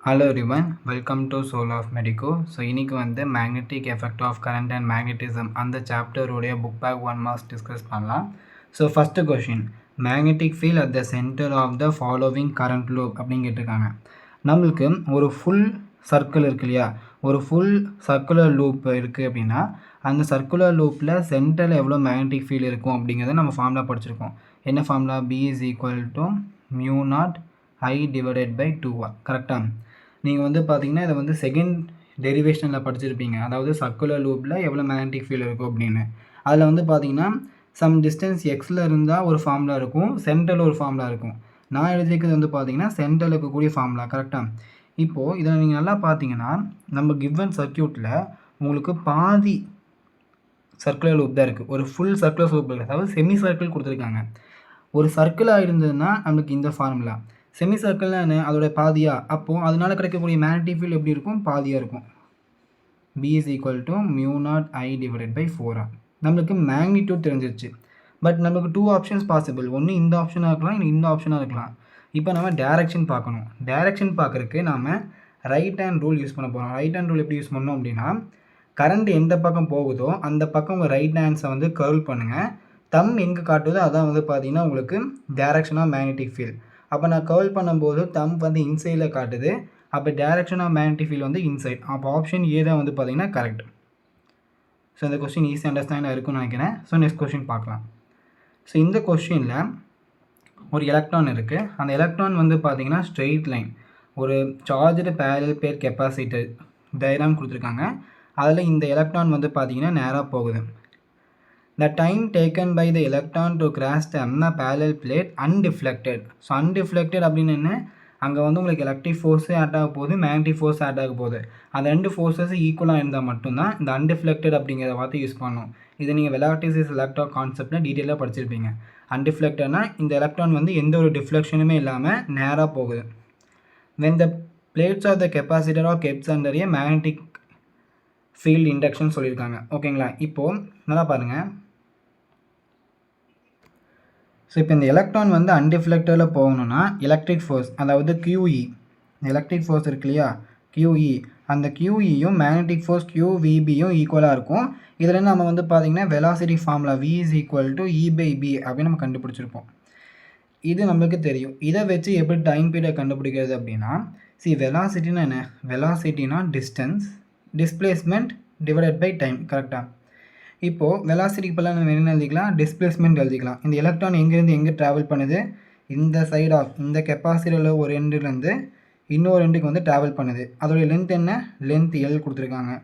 Hello everyone, welcome to Soul of Medico. So இன்றைக்கி வந்து magnetic effect of current and magnetism அந்த சாப்டருடைய book back 1 marks discuss பண்ணலாம். So first question, magnetic field at the centre of the following current loop அப்படின்னு கேட்டிருக்காங்க. நம்மளுக்கு ஒரு full circle இருக்கு இல்லையா, ஒரு ஃபுல் சர்க்குலர் லூப் இருக்குது அப்படின்னா அந்த சர்க்குலர் லூப்பில் சென்டரில் எவ்வளோ மேக்னெட்டிக் ஃபீல்டு இருக்கும் அப்படிங்கிறத நம்ம ஃபார்முலா படிச்சிருக்கோம். என்ன formula? B is equal to mu naught I divided by 2R. கரெக்டாக? நீங்கள் வந்து பார்த்தீங்கன்னா இதை வந்து செகண்ட் டெரிவேஷனில் படிச்சிருப்பீங்க. அதாவது சர்க்குலர் லூப்பில் எவ்வளோ மேக்னெட்டிக் ஃபீல்டு இருக்கும் அப்படின்னு. அதில் வந்து பார்த்தீங்கன்னா சம் டிஸ்டன்ஸ் எக்ஸில் இருந்தால் ஒரு ஃபார்முலா இருக்கும், சென்டரில் ஒரு ஃபார்முலா இருக்கும். நான் எழுதிக்கிறது வந்து பார்த்தீங்கன்னா சென்டரில் இருக்கக்கூடிய ஃபார்முலா. கரெக்டாக? இப்போது இதில் நீங்கள் நல்லா பார்த்தீங்கன்னா நம்ம கிவன் சர்க்யூட்டில் உங்களுக்கு பாதி சர்க்குலர் லூப் தான் இருக்குது, ஒரு ஃபுல் சர்க்குலர் லூப் இருக்குது. அதாவது செமி சர்க்கிள் கொடுத்துருக்காங்க. ஒரு சர்க்கிளாக இருந்ததுன்னா நம்மளுக்கு இந்த ஃபார்முலா, செமி சர்க்கிள்னு அதோட பாதியா, அப்போது அதனால் கிடைக்கக்கூடிய மேக்னெட்டிக் ஃபீல்டு எப்படி இருக்கும்? பாதியாக இருக்கும். B is equal to mu naught I divided by 4R. நம்மளுக்கு மேக்னிடியூட் தெரிஞ்சிருச்சு. பட் நமக்கு 2 ஆப்ஷன்ஸ் பாசிபிள். ஒன்று இந்த ஆப்ஷனாக இருக்கலாம், இல்லை இந்த ஆப்ஷனாக இருக்கலாம். இப்போ நம்ம டைரக்ஷன் பார்க்கணும். டைரக்ஷன் பார்க்குறதுக்கு நாம் ரைட் ஹேண்ட் ரூல் யூஸ் பண்ண போகிறோம். ரைட் ஹேண்ட் ரூல் எப்படி யூஸ் பண்ணோம் அப்படின்னா, கரண்ட் எந்த பக்கம் போகுதோ அந்த பக்கம் உங்கள் ரைட் ஹேண்ட்ஸை வந்து கர்ல் பண்ணுங்கள். தம் எங்கே காட்டுதோ அதான் வந்து பார்த்தீங்கன்னா உங்களுக்கு டைரக்ஷன் ஆஃப் மேக்னெட்டிக் ஃபீல்ட். அப்போ நான் கர்ல் பண்ணும்போது தம் வந்து இன்சைடில் காட்டுது, அப்போ டைரக்ஷன் ஆஃப் மேக்னெட்டிக் ஃபீல்டு வந்து இன்சைட். அப்போ ஆப்ஷன் ஏ தான் வந்து பார்த்தீங்கன்னா கரெக்ட். ஸோ இந்த கொஸ்டின் ஈஸி அண்டர்ஸ்டாண்டாக இருக்குன்னு நினைக்கிறேன். ஸோ நெக்ஸ்ட் கொஸ்டின் பார்க்கலாம். ஸோ இந்த கொஸ்டினில் ஒரு எலக்ட்ரான் இருக்குது. அந்த எலக்ட்ரான் வந்து பார்த்தீங்கன்னா ஸ்ட்ரெயிட் லைன், ஒரு சார்ஜ்டு பேரலல் பேர் கெப்பாசிட்டர் டயக்ராம் கொடுத்துருக்காங்க. அதில் இந்த எலக்ட்ரான் வந்து பார்த்தீங்கன்னா நேராக போகுது. The time taken by the electron to cross the parallel plate undeflected. So undeflected அப்படின்னு என்ன? அங்கே வந்து உங்களுக்கு எலக்ட்ரிக் ஃபோர்ஸு ஆட் ஆக போகுது, மேக்னெட்டிக் ஃபோர்ஸ் ஆட் ஆக போகுது. அந்த ரெண்டு ஃபோர்ஸஸ் ஈக்குவலாக இருந்தால் மட்டும்தான் இந்த undeflected அப்படிங்கிற வார்த்தை யூஸ் பண்ணணும். இதை நீங்கள் வெலாட்டிஸ் எலக்ட்ரான் கான்செப்டில் டீட்டெயிலாக படிச்சிருப்பீங்க. undeflectedனா இந்த எலக்ட்ரான் வந்து எந்த ஒரு டிஃப்ளெக்ஷனுமே இல்லாமல் நேராக போகுது. when the plates of the capacitor are kept under a magnetic field induction சொல்லியிருக்காங்க. ஓகேங்களா? இப்போது நல்லா பாருங்கள். ஸோ இப்போ இந்த எலக்ட்ரான் வந்து அன்டிஃப்ளெக்டரில் போகணுன்னா எலக்ட்ரிக் ஃபோர்ஸ், அதாவது QE, எலக்ட்ரிக் ஃபோர்ஸ் இருக்கு இல்லையா, QE, அந்த QEயும் மேக்னெட்டிக் ஃபோர்ஸ் QVBயும் ஈக்குவலாக இருக்கும். இதில் நம்ம வந்து பார்த்திங்கன்னா velocity formula V is equal to E/B அப்படின்னு நம்ம கண்டுபிடிச்சிருப்போம். இது நம்மளுக்கு தெரியும். இதை வச்சு எப்படி டைம் பீரியட் கண்டுபிடிக்கிறது அப்படின்னா, வெலாசிட்டினா என்ன? வெலாசிட்டினா distance, displacement divided by time. கரெக்டாக? இப்போது வெலாசிட்டிக்கு பதிலாக நம்ம என்ன எழுதிக்கலாம்? டிஸ்பிளேஸ்மெண்ட் எழுதிக்கலாம். இந்த எலக்ட்ரான் எங்கேருந்து எங்கே ட்ராவல் பண்ணுது? இந்த சைட் ஆஃப் இந்த கெப்பாசிட்டியில் ஒரு எண்டுலேருந்து இன்னொரு எண்டுக்கு வந்து ட்ராவல் பண்ணுது. அதோடைய லென்த் என்ன? லென்த் L கொடுத்துருக்காங்க,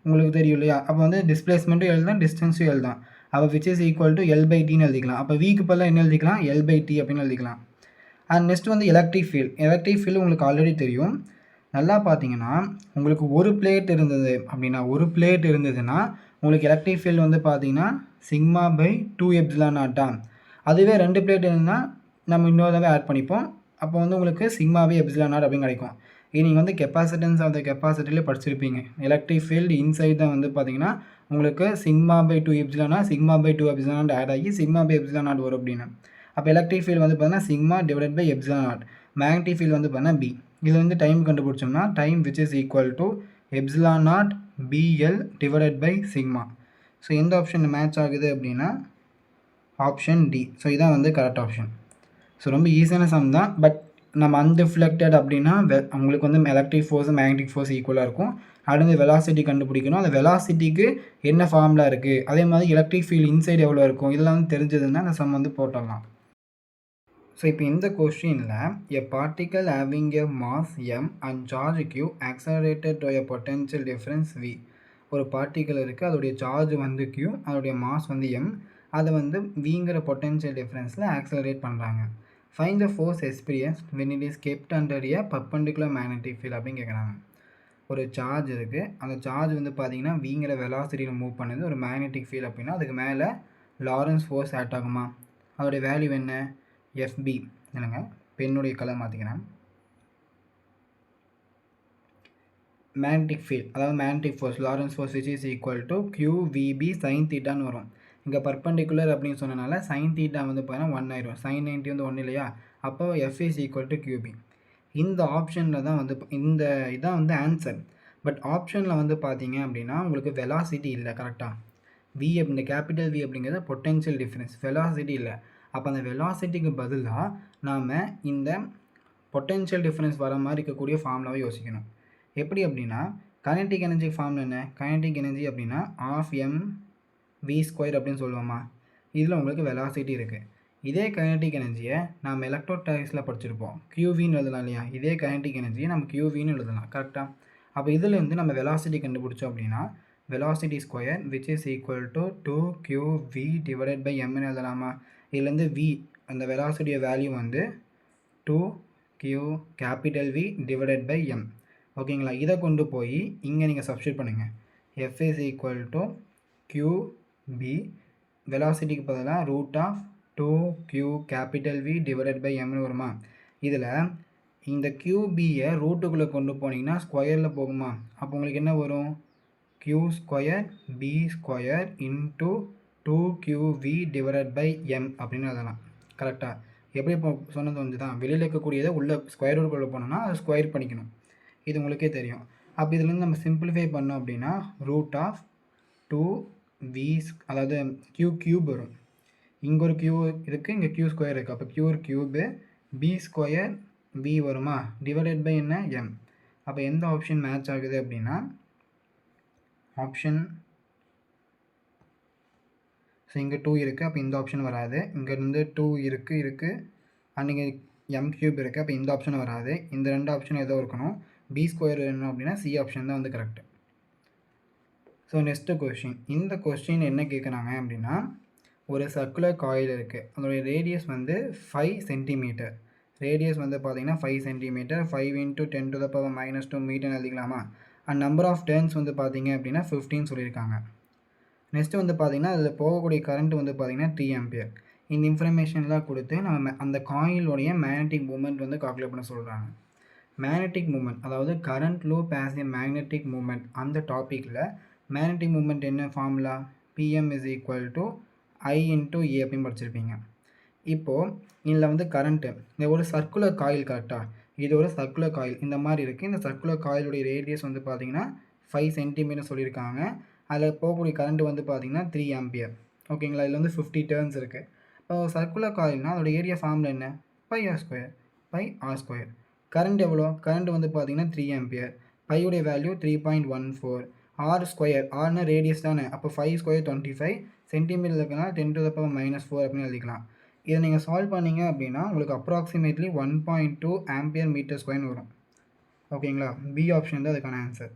உங்களுக்கு தெரியும் இல்லையா? அப்போ வந்து டிஸ்பிளேஸ்மெண்ட்டும் L தான், டிஸ்டன்ஸும் L தான். அப்போ விச் இஸ் ஈக்குவல் டு L/Tன்னு எழுதிக்கலாம். அப்போ Vக்கு பதிலாக என்ன எழுதிக்கலாம்? L/T அப்படின்னு எழுதிக்கலாம். அண்ட் நெக்ஸ்ட் வந்து எலக்ட்ரிக் ஃபீல்டு. எலக்ட்ரிக் ஃபீல்டு உங்களுக்கு ஆல்ரெடி தெரியும். நல்லா பார்த்தீங்கன்னா உங்களுக்கு ஒரு பிளேட் இருந்தது அப்படின்னா, ஒரு பிளேட் இருந்ததுன்னா உங்களுக்கு எலக்ட்ரிக் ஃபீல்டு வந்து பார்த்தீங்கன்னா σ/2ε0. அதுவே 2 பிளேட் இருந்ததுன்னா நம்ம இன்னொரு தடவை ஆட் பண்ணிப்போம். அப்போ வந்து உங்களுக்கு σ/ε0 அப்படின்னு கிடைக்கும். இது நீங்கள் வந்து கெப்பாசிட்டன்ஸ் ஆஃப் த கெப்பாசிட்டிலே படிச்சிருப்பீங்க. எலக்ட்ரிக் ஃபீல்டு இன்சைட் தான் வந்து பார்த்தீங்கன்னா உங்களுக்கு σ/2ε, σ/2ε ஆட் ஆகி σ/ε0 வரும் அப்படின்னு. அப்போ எலக்ட்ரிக் ஃபீல்டு வந்து பார்த்தீங்கன்னா σ/ε0. மேக்னெட்டிக் ஃபீல்டு வந்து பார்த்தீங்கன்னா B. இதில் வந்து டைம் கண்டுபிடிச்சோம்னா time which is equal to ε0 BL divided by sigma. So எந்த ஆப்ஷன் மேட்ச் ஆகுது அப்படின்னா ஆப்ஷன் D. ஸோ இதான் வந்து கரெக்ட் ஆப்ஷன். ஸோ ரொம்ப ஈஸியான சம் தான். பட் நம்ம அன்டிஃப்ளெக்டட் அப்படின்னா உங்களுக்கு வந்து எலக்ட்ரிக் ஃபோர்ஸ் மேக்னெட்டிக் ஃபோர்ஸ் ஈக்குவலாக இருக்கும். அடுத்து வெலாசிட்டி கண்டுபிடிக்கணும். அந்த வெலாசிட்டிக்கு என்ன ஃபார்முலா இருக்குது, அதே மாதிரி எலக்ட்ரிக் ஃபீல்டு இன்சைடு எவ்வளோ இருக்கும், இதெல்லாம் வந்து தெரிஞ்சதுன்னா அந்த சம் வந்து போட்டுடலாம். ஸோ இப்போ இந்த கொஸ்டினில் எ particle having a mass M and charge Q accelerated to a potential difference V. ஒரு பார்ட்டிக்கல் இருக்குது, அதோடைய சார்ஜ் வந்து Q, அதோடைய மாஸ் வந்து M, அதை வந்து Vங்கிற பொட்டென்ஷியல் டிஃப்ரென்ஸில் ஆக்சலரேட் பண்ணுறாங்க. Find the force experience when it is kept under a perpendicular magnetic field அப்படின்னு கேட்குறாங்க. ஒரு சார்ஜ் இருக்குது, அந்த சார்ஜ் வந்து பார்த்தீங்கன்னா Vங்கிற வெலாசிட்டியில் மூவ் பண்ணுது. ஒரு மேக்னெட்டிக் ஃபீல்ட் அப்படின்னா அதுக்கு மேலே லாரன்ஸ் ஃபோர்ஸ் ஆட் ஆகுமா? அதோடைய வேல்யூ என்ன? FB. இல்லைங்க, பெண்ணுடைய கலர் மாற்றிக்கிறேன். மேக்னெட்டிக் ஃபீல்ட், அதாவது magnetic force Lawrence force which is equal to QVB sin θன்னு வரும். இங்கே பர்பெண்டிகுலர் அப்படின்னு சொன்னனால sin θ வந்து பார்த்தீங்கன்னா 1 ஆயிரும். sin 90 வந்து 1 இல்லையா? அப்போ F is equal to QB. இந்த ஆப்ஷனில் தான் வந்து இந்த இதான் வந்து ஆன்சர். பட் ஆப்ஷனில் வந்து பார்த்தீங்க அப்படின்னா உங்களுக்கு வெலாசிட்டி இல்லை. கரெக்டாக வி இந்த கேபிட்டல் வி அப்படிங்கிறது பொட்டென்ஷியல் டிஃப்ரென்ஸ், வெலாசிட்டி இல்லை. அப்போ அந்த வெலாசிட்டிக்கு பதிலாக நாம் இந்த பொட்டென்ஷியல் டிஃப்ரென்ஸ் வர மாதிரி இருக்கக்கூடிய ஃபார்முலாவை யோசிக்கணும். எப்படி அப்படின்னா கைனடிக் எனர்ஜி ஃபார்முலா என்ன? கைனடிக் எனர்ஜி அப்படின்னா ஆஃப் எம் வி ஸ்கொயர் அப்படின்னு சொல்லுவோமா? இதில் உங்களுக்கு வெலாசிட்டி இருக்குது. இதே கைனடிக் எனர்ஜியை நம்ம எலக்ட்ரோஸ்டாட்டிக்ஸில் படிச்சிருப்போம், கியூவின்னு எழுதலாம் இல்லையா? இதே கைனடிக் எனர்ஜியை நம்ம கியூவின்னு எழுதலாம். கரெக்டாக? அப்போ இதிலேருந்து நம்ம வெலாசிட்டி கண்டுபிடிச்சோம் அப்படின்னா velocity square which is equal to 2qv divided by m ன்னு எழுதலாமா? இதுலேருந்து v அந்த velocity வேல்யூ வந்து 2q capital V divided by m. ஓகேங்களா? இதை கொண்டு போய் இங்கே நீங்கள் சப்ஸ்டியூட் பண்ணுங்கள். f is equal to qb velocityக்கு பதிலாக root of 2q capital V divided by m ன்னு வருமா? இதில் இந்த qbயை ரூட்டுக்குள்ளே கொண்டு போனீங்கன்னா ஸ்கொயரில் போகுமா? அப்போ உங்களுக்கு என்ன வரும்? q square b square into 2qv divided by m அப்படின்னு எழுதலாம். கரெக்டாக? எப்படி இப்போ சொன்னது வந்து தான் வெளியில் இருக்கக்கூடியதை உள்ள ஸ்கொயர் ரூட்டுக்குள்ளே போனோம்னா அதை ஸ்கொயர் பண்ணிக்கணும். இது உங்களுக்கே தெரியும். அப்போ இதுலேருந்து நம்ம சிம்பிளிஃபை பண்ணோம் அப்படின்னா ரூட் ஆஃப் 2v அதாவது q கியூப் வரும். இங்கே ஒரு q இருக்குது, இங்கே q ஸ்கொயர் இருக்குது. அப்போ q cube b square v வருமா? டிவைடட் பை என்ன? m. அப்போ எந்த ஆப்ஷன் மேட்ச் ஆகுது அப்படின்னா ஆப்ஷன் ஸோ இங்கே 2 இருக்குது. அப்போ இந்த ஆப்ஷன் வராது. இங்கேருந்து 2 இருக்குது அண்ட் இங்கே m கியூப் இருக்குது. அப்போ இந்த ஆப்ஷன் வராது. இந்த ரெண்டு ஆப்ஷன் ஏதோ இருக்கணும். b ஸ்கொயர் வேணும் அப்படின்னா சி ஆப்ஷன் தான் வந்து கரெக்டு. So next question. இந்த கொஸ்டின் என்ன கேட்குறாங்க அப்படின்னா ஒரு சர்க்குலர் காயில் இருக்குது. அதோடைய ரேடியஸ் வந்து 5 சென்டிமீட்டர். ரேடியஸ் வந்து பார்த்தீங்கன்னா 5 சென்டிமீட்டர். 5 × 10⁻⁻2 மீட்டர் எழுதிக்கலாமா? அண்ட் நம்பர் ஆஃப் டர்ன்ஸ் வந்து பார்த்தீங்க அப்படின்னா 15 சொல்லியிருக்காங்க. நெக்ஸ்ட்டு வந்து பார்த்தீங்கன்னா அதில் போகக்கூடிய கரண்ட் வந்து பார்த்தீங்கன்னா 3 ஆம்பியர். இந்த இன்ஃபர்மேஷன்லாம் கொடுத்து நம்ம அந்த காயிலுடைய மேக்னெட்டிக் மூமெண்ட் வந்து கால்குலேட் பண்ண சொல்கிறாங்க. மேக்னெட்டிக் மூமெண்ட் அதாவது current loop as a magnetic moment அந்த டாப்பிக்கில் மேக்னெட்டிக் மூமெண்ட் என்ன formula? PM is equal to I × A அப்படின்னு படிச்சிருப்பீங்க. இப்போது இதில் வந்து கரண்ட்டு இந்த ஒரு சர்க்குலர் காயில். கரெக்டாக? இது ஒரு சர்க்குலர் காயில் இந்த மாதிரி இருக்குது. இந்த சர்க்குலர் காயிலுடைய ரேடியஸ் வந்து பார்த்தீங்கன்னா 5 சென்டிமீட்டர் சொல்லியிருக்காங்க. அதில் போகக்கூடிய கரண்ட் வந்து பார்த்தீங்கன்னா 3 ஆம்பியர். ஓகேங்களா? இதில் வந்து 50 டர்ன்ஸ் இருக்குது. இப்போ சர்க்குலர் காயில்னால் அதோட ஏரியா ஃபார்முலா என்ன? πr². கரண்ட் எவ்வளோ? கரண்ட் வந்து பார்த்தீங்கன்னா 3 ஆம்பியர். பையுடைய வேல்யூ 3.14. ஆர் ஸ்கொயர், ஆர்னா ரேடியஸ் தானே. அப்போ 5 ஸ்கொயர் 25 சென்டிமீட்டர் இருக்கனால 10⁻⁻4 அப்படின்னு எழுதிக்கலாம். இதை நீங்கள் சால்வ் பண்ணிங்க அப்படின்னா உங்களுக்கு அப்ராக்சிமேட்லி 1.2 ஆம்பியர் மீட்டர் ஸ்கொயர்னு வரும். ஓகேங்களா? பி ஆப்ஷன் தான் அதுக்கான ஆன்சர்.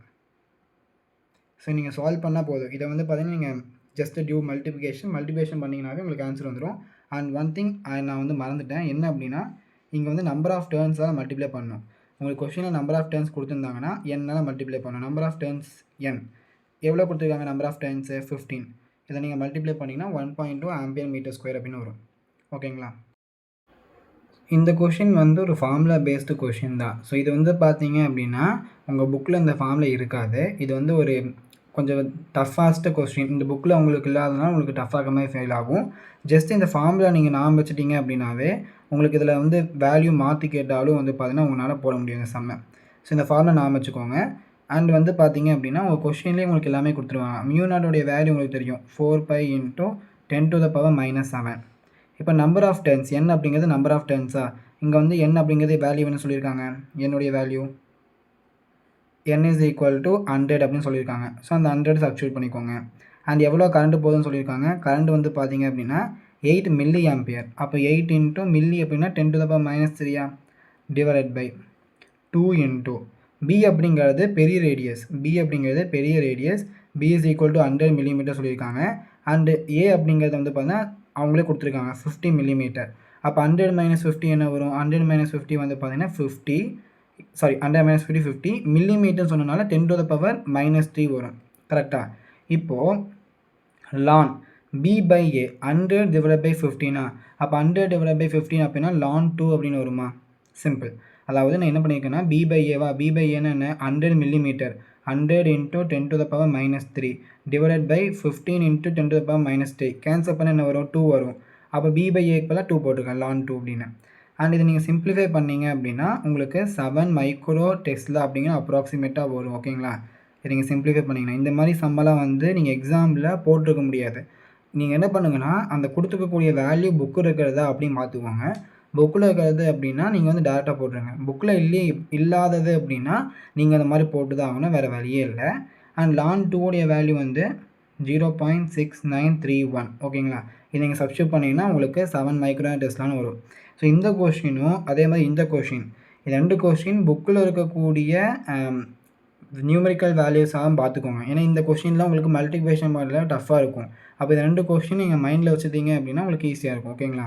ஸோ நீங்கள் சால்வ் பண்ணால் போதும். இதை வந்து பார்த்தீங்கன்னா நீங்கள் ஜஸ்ட் டியூ மல்டிப்ளிகேஷன் பண்ணிங்கனாவே உங்களுக்கு ஆன்சர் வந்துடும். அண்ட் ஒன் திங் நான் வந்து மறந்துட்டேன். என்ன அப்படின்னா இங்கே வந்து நம்பர் ஆஃப் டர்ன்ஸால் மல்டிப்ளை பண்ணணும். உங்களுக்கு கொஸ்டினில் நம்பர் ஆஃப் டர்ன்ஸ் கொடுத்துருந்தாங்கன்னா என்னால் மல்டிப்ளை பண்ணணும். நம்பர் ஆஃப் டர்ன்ஸ் n எவ்வளோ கொடுத்துருக்காங்க? Number of turns 15. இதை நீங்கள் மல்டிப்ளை பண்ணிங்கன்னா 1.2 ஆம்பியர் மீட்டர் ஸ்கொயர் அப்படின்னு வரும். ஓகேங்களா? இந்த கொஷின் வந்து ஒரு ஃபார்முலா பேஸ்டு கொஷின் தான். ஸோ இது வந்து பார்த்தீங்க அப்படின்னா உங்கள் புக்கில் இந்த ஃபார்முலா இருக்காது. இது வந்து ஒரு கொஞ்சம் டஃபாஸ்ட்டு கொஸ்டின். இந்த புக்கில் உங்களுக்கு இல்லாதனால உங்களுக்கு டஃப்பாக மாதிரி ஃபெயில் ஆகும். ஜஸ்ட் இந்த ஃபார்முலா நீங்கள் ஞாபகம் வச்சுட்டீங்க அப்படின்னாவே உங்களுக்கு இதில் வந்து வேல்யூ மாற்றி கேட்டாலும் வந்து பார்த்தீங்கன்னா உங்களால் போட முடியும் இந்த சம்மை. ஸோ இந்த ஃபார்முலா ஞாபகம் வச்சுக்கோங்க. அண்ட் வந்து பார்த்தீங்க அப்படின்னா உங்கள் கொஸ்டின்லேயே உங்களுக்கு எல்லாமே கொடுத்துருவாங்க. மியூனாட்டோடைய வேல்யூ உங்களுக்கு தெரியும் 4π × 10⁻⁻7. இப்போ நம்பர் ஆஃப் டர்ன்ஸ் n அப்படிங்கிறது நம்பர் ஆஃப் டர்ன்ஸா? இங்கே வந்து n அப்படிங்கிறது வேல்யூ என்ன சொல்லியிருக்காங்க? என்னுடைய value n is equal to 100 அப்படின்னு சொல்லியிருக்காங்க. ஸோ அந்த 100 சப்ஸ்டியூட் பண்ணிக்கோங்க. அண்ட் எவ்வளோ கரண்ட் போகுதுன்னு சொல்லியிருக்காங்க? கரண்ட் வந்து பார்த்தீங்க அப்படின்னா 8 மில்லி ஆம்பியர். அப்போ 8 × மில்லி அப்படின்னா 10⁻⁻3 டிவைடட் பை 2 × b அப்படிங்கிறது பெரிய radius. b is equal to 100 millimetre சொல்லியிருக்காங்க. அண்டு a அப்படிங்கிறது வந்து பார்த்தீங்கன்னா அவங்களே கொடுத்துருக்காங்க 50 மில்லிமீட்டர். அப்போ 100 - 50 என்ன வரும்? 100 - 50 வந்து பார்த்தீங்கன்னா 100 - 50 மில்லிமீட்டர் சொன்னனால 10⁻³ வரும். கரெக்டாக? இப்போது ln b/a 100 / 15 அப்போ 100 / 15 அப்படின்னா ln 2 அப்படின்னு வருமா? சிம்பிள். அதாவது நான் என்ன பண்ணியிருக்கேன்னா b/a b/a என்ன? 100 மில்லிமீட்டர். 100 × 10⁻³ டிவைடட் பை 15 × 10⁻³ கேன்சல் பண்ண என்ன வரும்? 2 வரும். அப்போ b/a 2 போட்டிருக்கேன் ln 2 அப்படின்னு. அண்ட் இதை நீங்கள் சிம்பிளிஃபை பண்ணீங்க அப்படின்னா உங்களுக்கு 7 மைக்ரோ டெஸ்லா அப்படிங்கிற அப்ராக்சிமேட்டாக வரும். ஓகேங்களா? இதை நீங்கள் சிம்பிளிஃபை பண்ணிங்கன்னா இந்த மாதிரி சம்மெல்லாம் வந்து நீங்கள் எக்ஸாமில் போட்டிருக்க முடியாது. நீங்கள் என்ன பண்ணுங்கன்னா அந்த கொடுத்துருக்கக்கூடிய வேல்யூ புக்கு இருக்கிறதா அப்படின்னு பார்த்துக்கோங்க. புக்கில் இருக்கிறது அப்படின்னா நீங்கள் வந்து டேரெக்டாக போட்டுருங்க. புக்கில் இல்லாதது அப்படின்னா நீங்கள் அந்த மாதிரி போட்டு தான் ஆகணும், வேறு வழியே இல்லை. அண்ட் ln 2 உடைய வேல்யூ வந்து 0.6931. ஓகேங்களா? இதை நீங்கள் சப்ஸ்டியூட் பண்ணிங்கன்னா உங்களுக்கு 7 மைக்ரோ டெஸ்லான்னு வரும். ஸோ இந்த கொஷினும் அதே மாதிரி இந்த கொஷின், இது 2 கொஷின் புக்கில் இருக்கக்கூடிய நியூமெரிக்கல் வேல்யூஸாக பார்த்துக்கோங்க. ஏன்னா இந்த கொஷின்லாம் உங்களுக்கு மல்டிப்ளிகேஷன் மாடலில் டஃப்பாக இருக்கும். அப்போ இந்த 2 கொஷின் நீங்கள் மைண்டில் வச்சுட்டீங்க அப்படின்னா உங்களுக்கு ஈஸியாக இருக்கும். ஓகேங்களா?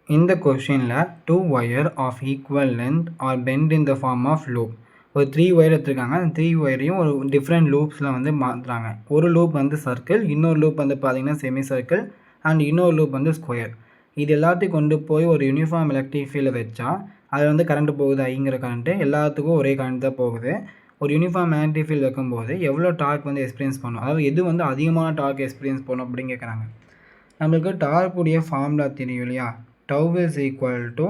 இந்த கொஷினில் 2 wire of equal length are bent in the form of loop. ஒரு 3 wire எடுத்துருக்காங்க. அந்த 3 wireயும் ஒரு டிஃப்ரெண்ட் லூப்ஸில் வந்து மாற்றுறாங்க. ஒரு லூப் வந்து சர்க்கிள், இன்னொரு லூப் வந்து பார்த்திங்கன்னா செமி சர்க்கிள், அண்ட் இன்னொரு லூப் வந்து ஸ்கொயர். இது எல்லாத்தையும் கொண்டு போய் ஒரு யூனிஃபார்ம் எலக்ட்ரிக் ஃபீல்டில் வச்சா அது வந்து கரண்ட் போகுது, ஐங்கிற கரண்ட்டு எல்லாத்துக்கும் ஒரே கரண்ட் தான் போகுது. ஒரு யூனிஃபார்ம் மேக்னெட்டிக் ஃபீல்டு வைக்கும்போது எவ்வளோ டார்க் வந்து எக்ஸ்பீரியன்ஸ் பண்ணும், அதாவது எது வந்து அதிகமான டார்க் எக்ஸ்பீரியன்ஸ் பண்ணும் அப்படின்னு கேட்குறாங்க. நம்மளுக்கு டார்க் உடைய ஃபார்முலா தெரியும் இல்லையா? டவ் இஸ் ஈக்குவல் டு,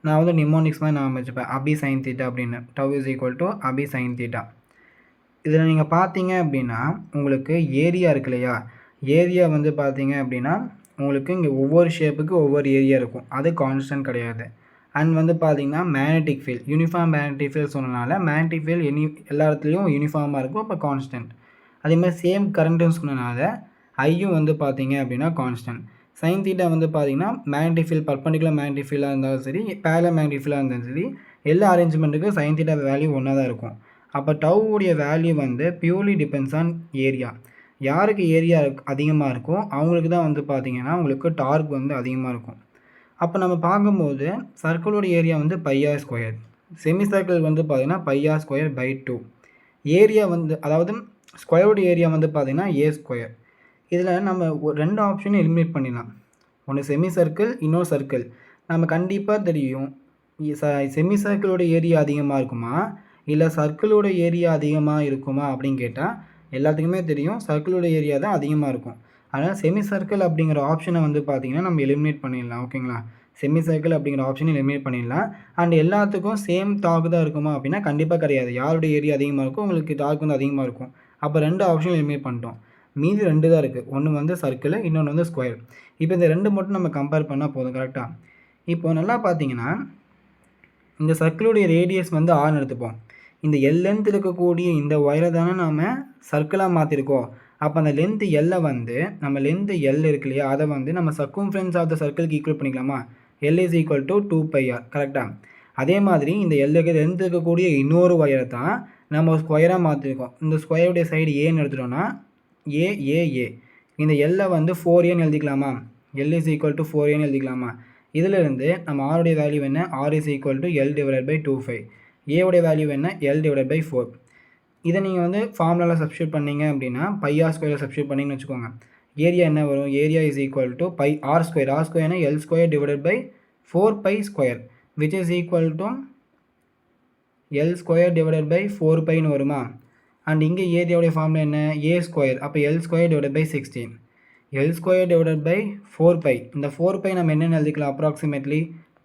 நான் வந்து நிமோனிக்ஸ் மாதிரி நான் வச்சுப்பேன், அபி சைன் தீட்டா அப்படின்னு. டவ் இஸ் ஈக்குவல் டு அபி சைன் தீட்டா. இதில் நீங்கள் பார்த்தீங்க அப்படின்னா உங்களுக்கு ஏரியா இருக்கு இல்லையா? ஏரியா வந்து பார்த்தீங்க அப்படின்னா உங்களுக்கு இங்கே ஒவ்வொரு ஷேப்புக்கு ஒவ்வொரு ஏரியா இருக்கும், அது கான்ஸ்டன்ட் கிடையாது. அண்ட் வந்து பார்த்தீங்கன்னா magnetic field, uniform magnetic field சொன்னனால மேக்னெட்டிக் ஃபீல்ட் எல்லா இடத்துலையும் யூனிஃபார்மாக இருக்கும், அப்போ கான்ஸ்டன்ட். அதேமாதிரி சேம் கரண்ட்டுன்னு சொன்னனால ஐயும் வந்து பார்த்தீங்க அப்படின்னா கான்ஸ்டன்ட். சைன் தீட்டா வந்து பார்த்தீங்கன்னா மேக்னெட்டிக் ஃபீல்ட் பர்பண்டிகுலர் மேக்னெட்டிக் ஃபீல்டாக இருந்தாலும் சரி, பேரலல் மேக்னெட்டிக் ஃபீல்டாக இருந்தாலும் சரி, எல்லா அரேஞ்ச்மெண்ட்டுக்கும் சைன் தீட்டா வேல்யூ ஒன்றா தான் இருக்கும். அப்போ டவ் உடைய வேல்யூ வந்து பியூர்லி டிபெண்ட்ஸ் ஆன் ஏரியா. யாருக்கு ஏரியா அதிகமாக இருக்கோ அவங்களுக்கு தான் வந்து பார்த்திங்கன்னா உங்களுக்கு டார்க் வந்து அதிகமாக இருக்கும். அப்போ நம்ம பார்க்கும்போது சர்க்கிளோட ஏரியா வந்து πr ஸ்கொயர், செமி சர்க்கிள் வந்து பார்த்திங்கன்னா πr ஸ்கொயர் பை 2. ஏரியா வந்து அதாவது ஸ்கொயரோட ஏரியா வந்து பார்த்திங்கன்னா ஏ ஸ்கொயர். இதில் நம்ம ஒரு 2 ஆப்ஷனும் எலிமினேட் பண்ணிடலாம். ஒன்று செமி சர்க்கிள், இன்னொரு சர்க்கிள். நம்ம கண்டிப்பாக தெரியும் செமி சர்க்கிளோட ஏரியா அதிகமாக இருக்குமா இல்லை சர்க்கிளோட ஏரியா அதிகமாக இருக்குமா அப்படின்னு கேட்டால் எல்லாத்துக்குமே தெரியும் சர்க்கிளோட ஏரியா தான் அதிகமாக இருக்கும். அதனால் செமி சர்க்கிள் அப்படிங்கிற ஆப்ஷனை வந்து பார்த்திங்கன்னா நம்ம எலிமினேட் பண்ணிடலாம். ஓகேங்களா? செமி சர்க்கிள் அப்படிங்கிற ஆப்ஷனை எலிமினேட் பண்ணிடலாம். அண்ட் எல்லாத்துக்கும் சேம் டார்க் தான் இருக்குமா அப்படின்னா கண்டிப்பாக கிடையாது. யாருடைய ஏரியா அதிகமாக இருக்கும் உங்களுக்கு டார்க் வந்து அதிகமாக இருக்கும். அப்போ 2 ஆப்ஷனும் எலிமினேட் பண்ணிட்டோம். மீதி 2 தான் இருக்குது. ஒன்று வந்து சர்க்கிள், இன்னொன்று வந்து ஸ்கொயர். இப்போ இந்த 2 மட்டும் நம்ம கம்பேர் பண்ணால் போதும். கரெக்டாக? இப்போ நல்லா பார்த்தீங்கன்னா இந்த சர்க்கிளுடைய ரேடியஸ் வந்து ஆர்னு எடுத்துப்போம். இந்த எல் லென்த் இருக்கக்கூடிய இந்த ஒயரை தானே நாம் சர்க்கிளாக மாற்றிருக்கோம். அப்போ அந்த லென்த் எல்லை வந்து நம்ம லென்த்து எல் இருக்கு இல்லையா, அதை வந்து நம்ம சர்க்கம்ஃபரன்ஸ் ஆஃப் த சர்க்கிளுக்கு ஈக்குவல் பண்ணிக்கலாமா? L is equal to 2πr. கரெக்டாக? அதே மாதிரி இந்த எல்லுக்கு லென்த் இருக்கக்கூடிய இன்னொரு ஒயரை தான் நம்ம ஸ்கொயராக மாற்றிருக்கோம். இந்த ஸ்கொயருடைய சைடு ஏன்னு எடுத்துட்டோம்னா ஏ. இந்த எல்லை வந்து 4aன்னு எழுதிக்கலாமா? எல் இஸ் ஈக்குவல் டு 4aன்னு எழுதிக்கலாமா? இதிலிருந்து நம்ம ஆருடைய வேல்யூ என்ன? R is equal to L divided by 2π. ஏவுடைய வேல்யூ என்ன? L divided by 4. இதை நீங்கள் வந்து ஃபார்முலாவில் சப்ஸ்டியூட் பண்ணிங்க அப்படின்னா πr ஸ்கொயரில் சப்ஸ்டியூட் பண்ணிங்கன்னு வச்சுக்கோங்க. ஏரியா என்ன வரும்? Area is equal to r square. R ஸ்கொயர்னா L square divided by 4π square which is equal to L square divided by 4πன்னு வருமா? அண்ட் இங்கே ஏரியாவுடைய ஃபார்முலா என்ன? A square. அப்போ L square divided by 16. L square divided by 4π. இந்த 4π நம்ம என்னென்னு எழுதிக்கலாம்? அப்ராக்சிமேட்லி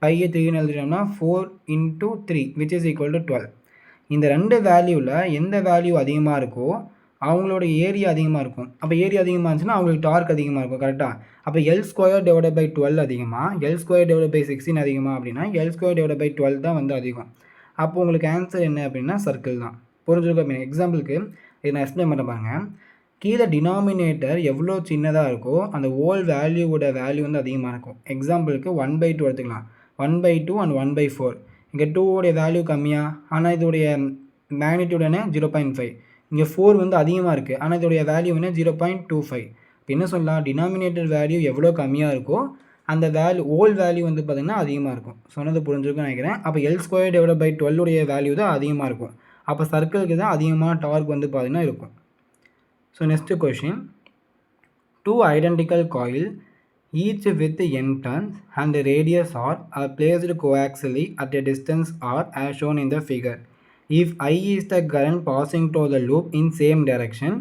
பையை 3ன்னு எழுதிட்டோம்னா 4 into 3 which is equal to 12. இந்த 2 வேல்யூவில் எந்த வேல்யூ அதிகமாக இருக்கோ அவங்களோட ஏரியா அதிகமாக இருக்கும். அப்போ ஏரியா அதிகமாக இருந்துச்சுன்னா அவங்களுக்கு டார்க் அதிகமாக இருக்கும். கரெக்டாக? அப்போ எல் ஸ்கொயர் டிவைடட் பை 12 அதிகமாக, எல் ஸ்கொயர் டிவைடட் பை 16 அதிகமாக அப்படின்னா எல் ஸ்கொயர் டிவைடட் பை 12 தான் வந்து அதிகம். அப்போ உங்களுக்கு ஆன்சர் என்ன அப்படின்னா சர்க்கிள் தான். புரிஞ்சுருக்கோம்? அப்படின்னு எக்ஸாம்பிளுக்கு இதை நான் எக்ஸ்பிளைன் பண்ண பாருங்க. கீழே டினாமினேட்டர் எவ்வளோ சின்னதாக இருக்கோ அந்த ஹோல் வேல்யூவோட வேல்யூ வந்து அதிகமாக இருக்கும். எக்ஸாம்பிளுக்கு 1/2 எடுத்துக்கலாம். 1/2 அண்ட் 1/4. இங்கே 2உடைய வேல்யூ கம்மியாக, ஆனால் இதோடைய மேக்னிடியூட் என்ன? 0.5. இங்கே 4 வந்து அதிகமாக இருக்குது, ஆனால் இதோடைய வேல்யூ என்ன? 0.25. இப்போ என்ன சொல்லலாம்? டினாமினேட்டர் வேல்யூ எவ்வளோ கம்மியாக இருக்கோ அந்த வேல்யூ ஹோல் வேல்யூ வந்து பார்த்திங்கன்னா அதிகமாக இருக்கும். சொன்னது புரிஞ்சுருக்குன்னு நினைக்கிறேன். அப்போ எல் ஸ்கொயர் டிவைடட் பை 12உடைய வேல்யூ தான் அதிகமாக இருக்கும். அப்போ சர்க்கிளுக்கு தான் அதிகமான டார்க் வந்து பார்த்திங்கன்னா இருக்கும். So next question. 2 identical coil each with n turns and the radius r are placed coaxially at a distance r as shown in the figure. If I is the current passing through the loop in same direction,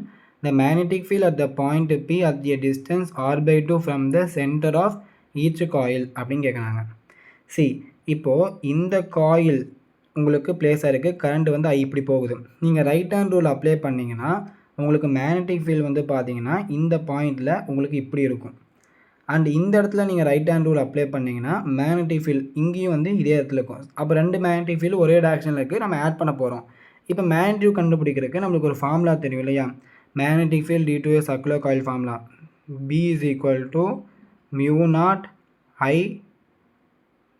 the magnetic field at the point P at a distance r/2 from the center of each coil அப்படின்னு கேட்குறாங்க. இப்போது இந்த coil உங்களுக்கு place ஆகிருக்கு, current வந்து இப்படி போகுது. நீங்கள் ரைட் ஹேண்ட் ரூல் அப்ளை பண்ணிங்கன்னா உங்களுக்கு மேக்னெட்டிக் ஃபீல்டு வந்து பார்த்தீங்கன்னா இந்த பாயிண்டில் உங்களுக்கு இப்படி இருக்கும். அண்ட் இந்த இடத்துல நீங்கள் ரைட் ஹேண்ட் ரூல் அப்ளை பண்ணிங்கன்னா மேக்னெட்டிக் ஃபீல்டு இங்கேயும் வந்து இதே இடத்துல இருக்கும். அப்போ 2 மேக்னெட்டிக் ஃபீல்டு ஒரே டைரக்ஷனில் இருக்குது, நம்ம ஆட் பண்ண போகிறோம். இப்போ மேக்னெட்டிவ் கண்டுபிடிக்கிறதுக்கு நம்மளுக்கு ஒரு ஃபார்முலா தெரியும் இல்லையா? Magnetic field due to circular coil formula B is equal to mu naught I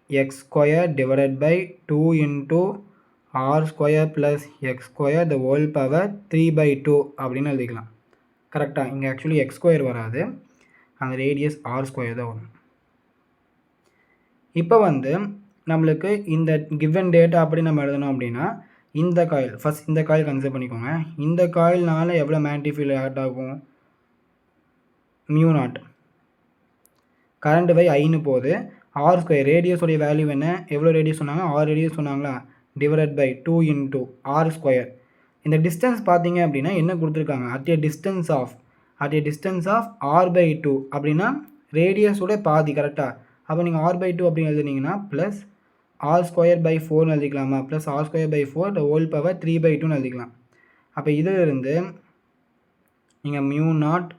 x square divided by 2 into r square plus x square the whole power 3/2 அப்படின்னு எழுதிக்கலாம். கரெக்டாக இங்கே ஆக்சுவலி எக்ஸ் ஸ்கொயர் வராது, அந்த radius R square தான் வரும். இப்போ வந்து நம்மளுக்கு இந்த கிவன் டேட்டா அப்படி நம்ம எழுதணும் அப்படின்னா இந்த காயில் ஃபஸ்ட் இந்த காயில் கன்சிடர் பண்ணிக்கோங்க. இந்த காயில்னால எவ்வளோ மேக்னெட்டிக் ஃபீல்டு ஆட் ஆகும்? மியூ நாட் கரண்ட் பை ஐன்னு போகுது. ஆர் ஸ்கொயர் ரேடியஸோடைய வேல்யூ என்ன? எவ்வளோ ரேடியஸ் சொன்னாங்க? ஆர் ரேடியஸ் சொன்னாங்களா? Divided by 2 into R square. இந்த டிஸ்டன்ஸ் பார்த்தீங்க அப்படின்னா என்ன கொடுத்துருக்காங்க? At A distance of r/2 அப்படின்னா ரேடியஸோட பாதி கரெக்டாக. அப்போ நீங்கள் r/2 அப்படின்னு எழுதுனீங்கன்னா ப்ளஸ் ஆர் ஸ்கொயர் பை 4ன்னு எழுதிக்கலாமா? Plus R square by 4 the whole power 3/2ன்னு எழுதிக்கலாம். அப்போ இதிலிருந்து நீங்கள் mu naught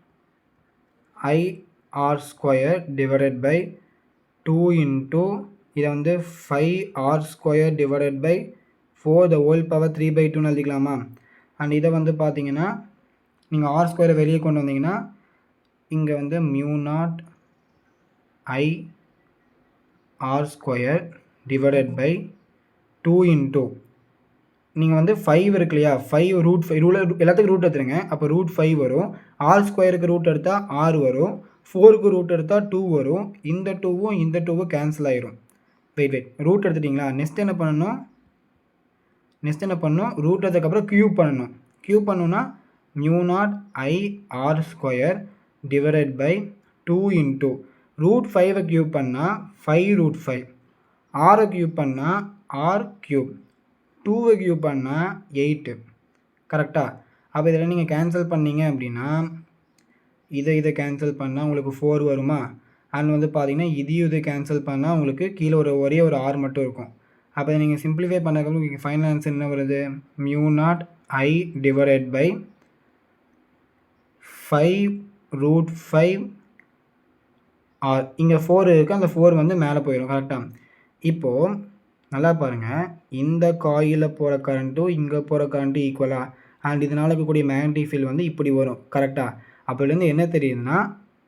I r square divided by 2 into இதை வந்து 5r square divided by 4 the whole power 3/2ன்னு எழுதிக்கலாமா? And இதை வந்து பார்த்தீங்கன்னா நீங்கள் ஆர் ஸ்கொயரை வெளியே கொண்டு வந்தீங்கன்னா இங்கே வந்து mu naught I r square divided by 2 into நீங்கள் வந்து 5 இருக்கு இல்லையா? 5 ரூட் 5 எல்லாத்துக்கும் ரூட் எடுத்துருங்க. அப்போ ரூட் 5 வரும். ஆர் ஸ்கொயருக்கு ரூட் எடுத்தால் ஆர் வரும். 4க்கு ரூட் எடுத்தால் 2 வரும். இந்த 2வும் இந்த 2வும் கேன்சல் ஆயிரும். வெயிட் ரூட் எடுத்துட்டிங்களா? நெக்ஸ்ட் என்ன பண்ணணும்? ரூட் எடுத்ததுக்கப்புறம் க்யூப் பண்ணணும். க்யூப் பண்ணணுன்னா mu naught I R square divided by 2 into root 5 cube பண்ணால் 5 ரூட் 5, ஆரை க்யூப் பண்ணால் ஆர் க்யூப், 2 க்யூப் பண்ணால் 8 கரெக்டாக. அப்போ இதில் நீங்கள் கேன்சல் பண்ணிங்க அப்படின்னா இதை கேன்சல் பண்ணால் உங்களுக்கு 4 வருமா? அண்ட் வந்து பார்த்தீங்கன்னா இதை கேன்சல் பண்ணால் உங்களுக்கு கீழே ஒரே ஒரு ஆர் மட்டும் இருக்கும். அப்போ நீங்கள் சிம்பிளிஃபை பண்ணதுக்கு உங்களுக்கு ஃபைனல் ஆன்சர் என்ன வருது? Mu naught I divided by 5 root 5 R. இங்கே 4 இருக்குது, அந்த 4 வந்து மேலே போயிடும் கரெக்டாக. இப்போது நல்லா பாருங்கள், இந்த காயிலில் போகிற கரண்ட்டும் இங்கே போகிற கரண்ட்டும் ஈக்குவலாக, அண்ட் இதனால் இருக்கக்கூடிய மேக்னெட்டிக் ஃபீல்டு வந்து இப்படி வரும் கரெக்டாக. அப்போலேருந்து என்ன தெரியுதுன்னா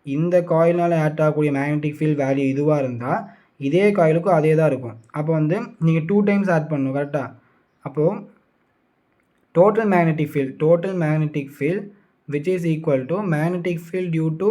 இந்த காயினால் ஆட் ஆகக்கூடிய மேக்னெட்டிக் ஃபீல்டு வேல்யூ இதுவாக இருந்தால் இதே காயிலுக்கும் அதே தான் இருக்கும். அப்போ வந்து நீங்கள் 2 டைம்ஸ் ஆட் பண்ணணும் கரெக்டாக. அப்போது total magnetic field which is equal to magnetic field due to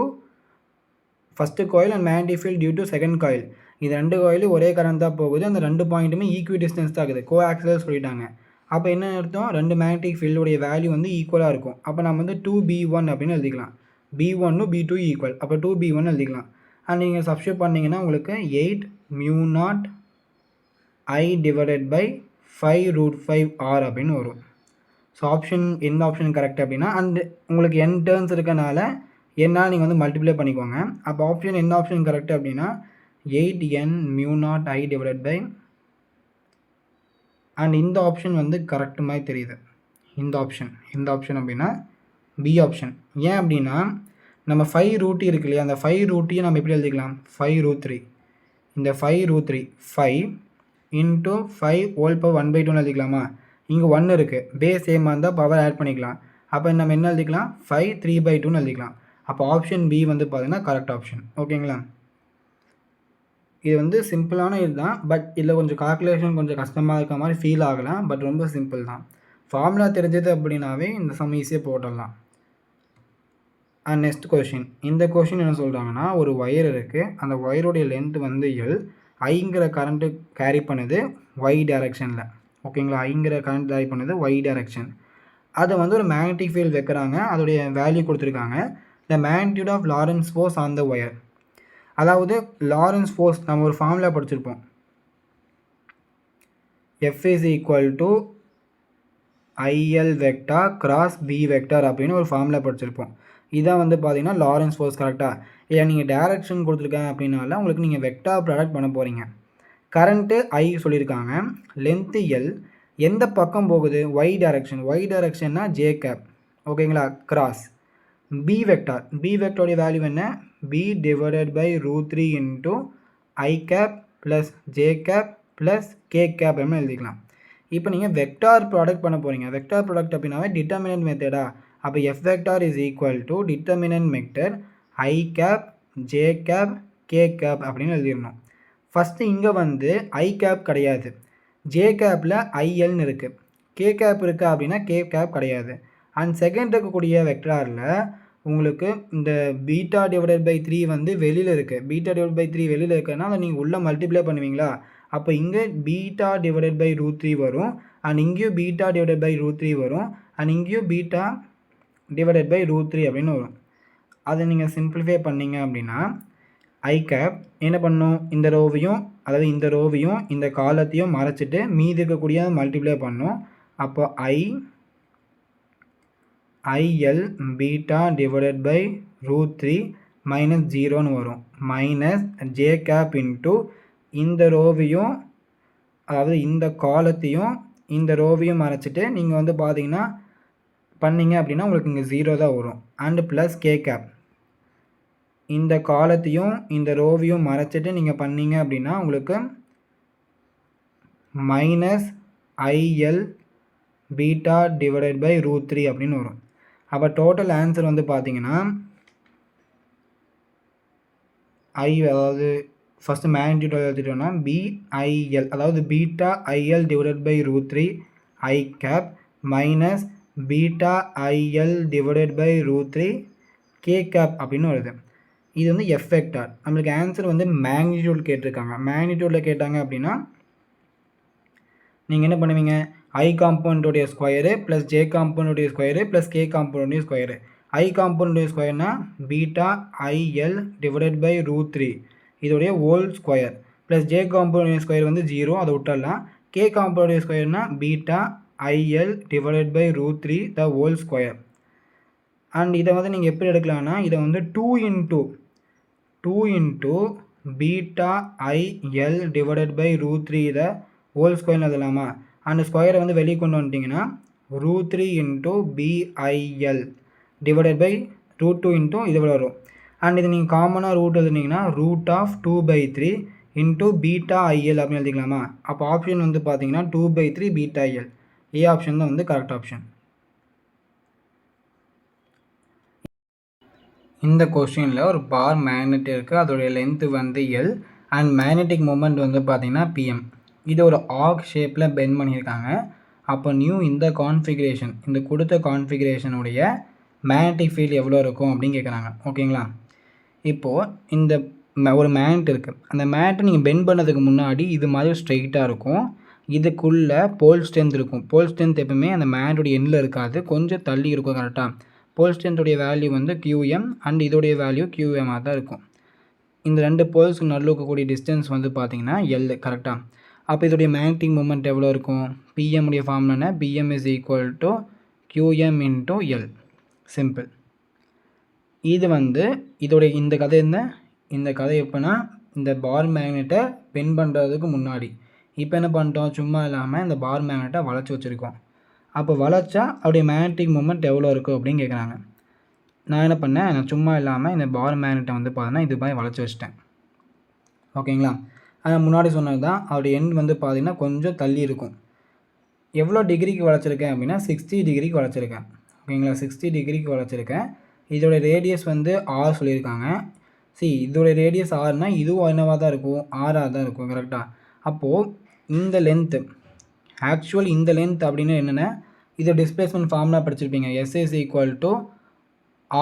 first coil and magnetic field due to second coil. இது 2 காயிலும் ஒரே கரண்ட் தான் போகுது. அந்த 2 பாயிண்ட்டுமே ஈக்குவி டிஸ்டன்ஸ் தான் இருக்குது, கோஆக்சியல் சொல்லிட்டாங்க. அப்போ என்ன அர்த்தம்? 2 மேக்னெட்டிக் ஃபீல்டுடைய வேல்யூ வந்து ஈக்குவலாக இருக்கும். அப்போ நம்ம வந்து 2b1 அப்படின்னு எழுதிக்கலாம். b1 b2 ஈக்குவல், அப்போ 2b1 எழுதிக்கலாம். அண்ட் நீங்கள் சப்ஸ்டியூட் பண்ணிங்கன்னா உங்களுக்கு 8 mu naught I divided by 5 root 5 R அப்படின்னு வரும். ஸோ எந்த ஆப்ஷன் கரெக்ட் அப்படின்னா, அண்ட் உங்களுக்கு n டேர்ன்ஸ் இருக்கனால என்னால் நீங்கள் வந்து மல்டிப்ளை பண்ணிக்கோங்க. அப்போ எந்த ஆப்ஷன் கரெக்ட் அப்படின்னா 8n mu naught I divided by, and இந்த ஆப்ஷன் வந்து கரெக்ட் மாதிரி தெரியுது. இந்த ஆப்ஷன் அப்படின்னா பி ஆப்ஷன். ஏன் அப்படின்னா நம்ம 5 ரூட் இருக்கு இல்லையா, அந்த 5 ரூட்டையும் நம்ம எப்படி எழுதிக்கலாம்? 5 ரூட் 3. இந்த 5 ரூட் 3 5 இன்ட்டு 5 ஹோல் பவர் 1/2 எழுதிக்கலாமா? இங்கே 1 இருக்குது, பேஸ் சேமாக இருந்தால் பவர் ஆட் பண்ணிக்கலாம். அப்போ நம்ம என்ன எழுதிக்கலாம்? 5 3/2 எழுதிக்கலாம். அப்போ ஆப்ஷன் பி வந்து பார்த்தீங்கன்னா கரெக்ட் ஆப்ஷன். ஓகேங்களா? இது வந்து சிம்பிளான இதுதான், பட் இதில் கொஞ்சம் கால்குலேஷன் கொஞ்சம் கஷ்டமாக இருக்க மாதிரி ஃபீல் ஆகலாம், பட் ரொம்ப சிம்பிள் தான். ஃபார்முலா தெரிஞ்சது அப்படின்னாவே இந்த சம் ஈஸியாக போட்டுடலாம். And next question. இந்த கொஷின் என்ன சொல்கிறாங்கன்னா, ஒரு ஒயர் இருக்குது, அந்த ஒயருடைய லென்த் வந்து எல், ஐங்கிற கரண்ட்டு கேரி பண்ணுது ஒய் டைரக்ஷனில். ஓகேங்களா? ஐங்கிற கரண்ட் கேரி பண்ணுது ஒய் டைரக்ஷன். அதை வந்து ஒரு மேக்னெட்டிக் ஃபீல்டு வைக்கிறாங்க, அதோடைய வேல்யூ கொடுத்துருக்காங்க. The magnitude of Lorentz force on the wire. அதாவது லாரன்ஸ் ஃபோர்ஸ் நம்ம ஒரு ஃபார்முலா படிச்சிருப்போம், F is equal to IL vector cross B vector அப்படின்னு ஒரு ஃபார்முலா படிச்சிருப்போம். இதான் வந்து பார்த்தீங்கன்னா லாரன்ஸ் ஃபோர்ஸ் கரெக்டாக. இல்லை நீங்கள் டைரக்ஷன் கொடுத்துருக்காங்க அப்படின்னால உங்களுக்கு நீங்கள் வெக்டார் ப்ராடக்ட் பண்ண போகிறீங்க கரண்ட்டு ஐ சொல்லியிருக்காங்க, லென்த்து எல், எந்த பக்கம் போகுது ஒய் டைரக்ஷன்னா ஜே கேப், ஓகேங்களா, கிராஸ். பி வெக்டாருடைய வேல்யூ என்ன, B divided by √3 into I cap plus J cap plus K cap அப்படின்னு எழுதிக்கலாம். இப்போ நீங்கள் வெக்டார் ப்ராடக்ட் பண்ண போகிறீங்க. வெக்டார் ப்ராடக்ட் அப்படின்னாவே டிட்டர்மினன்ட் மெத்தடா. அப்போ F vector is equal to determinant method I cap J cap K cap அப்படின்னு எழுதிடணும். ஃபஸ்ட்டு இங்கே வந்து ஐ கேப் கிடையாது, ஜே கேப்பில் ஐஎல்னு இருக்குது, கே கேப் இருக்கா அப்படின்னா கே கேப் கிடையாது. அண்ட் செகண்ட் இருக்கக்கூடிய வெக்டாரில் உங்களுக்கு இந்த பீட்டா டிவைடட் பை 3 வந்து வெளியில் இருக்குது. பீட்டா டிவைட் பை 3 வெளியில் இருக்குன்னா அதை நீங்கள் உள்ளே மல்டிப்ளை பண்ணுவீங்களா, அப்போ இங்கே பீட்டா டிவைடட் பை √3 வரும், அண்ட் இங்கேயும் பீட்டா டிவைடட் பை √3 வரும், அண்ட் இங்கேயும் பீட்டா டிவைடட் பை √3 அப்படின்னு வரும். அதை நீங்கள் சிம்பிளிஃபை பண்ணிங்க அப்படின்னா ஐ கேப் என்ன பண்ணும், இந்த ரோவையும் அதாவது இந்த ரோவையும் இந்த காலத்தையும் மறைச்சிட்டு மீதி இருக்கக்கூடிய மல்டிப்ளை பண்ணும். அப்போ I L beta divided by √3 minus 0ன்னு வரும், மைனஸ் ஜே கேப் இன்ட்டு இந்த ரோவையும் அதாவது இந்த காலத்தையும் இந்த ரோவையும் மறைச்சிட்டு நீங்கள் வந்து பார்த்தீங்கன்னா பண்ணிங்க அப்படின்னா உங்களுக்கு இங்கே 0 தான் வரும். அண்டு ப்ளஸ் கே கேப், இந்த காலத்தையும் இந்த ரோவையும் மறைச்சிட்டு நீங்கள் பண்ணிங்க அப்படின்னா உங்களுக்கு minus I L beta divided by √3 அப்படின்னு வரும். அப்போ டோட்டல் ஆன்சர் வந்து பார்த்தீங்கன்னா அதாவது ஃபஸ்ட்டு மேக்னிடியூட் எழுதிட்டோம்னா பிஐஎல், அதாவது beta I L divided by √3 I cap minus beta I L divided by √3 K cap அப்படின்னு வருது. இது வந்து எஃப் வெக்டார். நம்மளுக்கு ஆன்சர் வந்து மேக்னிடியூட் கேட்டிருக்காங்க. மேக்னிடியூடில் கேட்டாங்க அப்படின்னா நீங்கள் என்ன பண்ணுவீங்க, ஐ காம்பவுண்டுடைய ஸ்கொயரு ப்ளஸ் ஜே காம்பவுண்டுடைய ஸ்கொயரு ப்ளஸ் கே காம்பவுண்டுடைய ஸ்கொயரு. ஐ காம்பவுண்டுடைய ஸ்கொயர்னா பீட்டா ஐஎல் டிவைடட் பை √3 இதோடைய ஹோல் ஸ்கொயர் ப்ளஸ் ஜே காம்பவுண்டுடைய ஸ்கொயர் வந்து 0, அதை விட்டுடலாம். கே காம்பவுண்டுடைய ஸ்கொயர்னா beta I L divided by √3 the whole square. And இதை வந்து நீங்கள் எப்படி எடுக்கலாம்னா இதை வந்து 2 into beta I L divided by √3 the whole ஸ்கொயர்னு எழுதலாமா. அந்த ஸ்கொயரை வந்து வெளியே கொண்டு வந்துட்டிங்கன்னா √3 into B I L divided by √2 into இது வரும். அண்ட் இது நீங்கள் காமனாக ரூட் எழுதினீங்கன்னா √2/3 இன்ட்டு பீட்டா ஐஎல் அப்படின்னு எழுதிக்கலாமா. அப்போ ஆப்ஷன் வந்து பார்த்தீங்கன்னா 2/3 பீட்டா ஐஎல். ஏ ஆப்ஷன் தான் வந்து கரெக்ட் ஆப்ஷன். இந்த கொஸ்டினில் ஒரு பார் மேக்னெட் இருக்குது, அதோடைய லென்த்து வந்து எல், அண்ட் மேக்னெட்டிக் மூமெண்ட் வந்து பார்த்திங்கன்னா பிஎம். இது ஒரு ஆர்க் ஷேப்பில் பெண்ட் பண்ணியிருக்காங்க. அப்போ இந்த கான்ஃபிகரேஷன், இந்த கொடுத்த கான்ஃபிகரேஷனுடைய மேக்னெட்டிக் ஃபீல்டு எவ்வளோ இருக்கும் அப்படின்னு கேட்குறாங்க, ஓகேங்களா. இப்போது இந்த ஒரு மேக்னெட் இருக்குது, அந்த மேக்னெட்டை நீங்கள் பெண்ட் பண்ணதுக்கு முன்னாடி இது மாதிரி ஸ்ட்ரெயிட்டாக இருக்கும், இதுக்குள்ளே போல் ஸ்ட்ரென்த் இருக்கும். போல் ஸ்ட்ரென்த் எப்பவுமே அந்த மேக்னெட்டோடைய எண்ணில் இருக்காது, கொஞ்சம் தள்ளி இருக்கும் கரெக்டாக. போல் ஸ்ட்ரென்த்துடைய வேல்யூ வந்து QM அண்ட் இதோடைய வேல்யூ QMஆக தான் இருக்கும். இந்த ரெண்டு போல்ஸ்க்கு நடுவில் இருக்கக்கூடிய டிஸ்டன்ஸ் வந்து பார்த்திங்கன்னா எல் கரெக்டாக. அப்போ இதோடைய மேக்னெட்டிக் மூமெண்ட் எவ்வளோ இருக்கும், பிஎம் உடைய ஃபார்ம்னா PM is equal to QM into L. Simple. இது வந்து இதோடைய இந்த கதை இந்த கதை எப்போனா இந்த பார் மேக்னெட்டை பெண்ட் பண்ணுறதுக்கு முன்னாடி. இப்போ என்ன பண்ணிட்டோம், சும்மா இல்லாமல் இந்த பார் மேக்னெட்டை வளைச்சி வச்சுருக்கோம். அப்போ வளைச்சா அப்படியே மேக்னெட்டிக் மூமெண்ட் எவ்வளோ இருக்கும் அப்படின்னு கேட்குறாங்க. நான் என்ன பண்ணேன், நான் சும்மா இல்லாமல் இந்த பார் மேக்னெட்டை வந்து பார்த்தீங்கன்னா இது மாதிரி வளைச்சி வச்சிட்டேன், ஓகேங்களா. ஆனால் முன்னாடி சொன்னது தான், அதோடைய எண்ட் வந்து பார்த்திங்கன்னா கொஞ்சம் தள்ளி இருக்கும். எவ்வளோ டிகிரிக்கு வளைச்சிருக்கேன் அப்படின்னா 60 டிகிரிக்கு வளைச்சிருக்கேன், ஓகேங்களா. 60 டிகிரிக்கு வளைச்சிருக்கேன். இதோடைய ரேடியஸ் வந்து ஆர் சொல்லியிருக்காங்க. இதோடைய ரேடியஸ் ஆர்னா இதுவும் என்னவாக தான் இருக்கும், ஆராக தான் இருக்கும் கரெக்டாக. அப்போது இந்த லென்த்து ஆக்சுவல் இந்த லென்த் அப்படின்னு என்னென்னா இது டிஸ்பிளேஸ்மெண்ட் ஃபார்முலா படிச்சிருப்பீங்க, S is equal to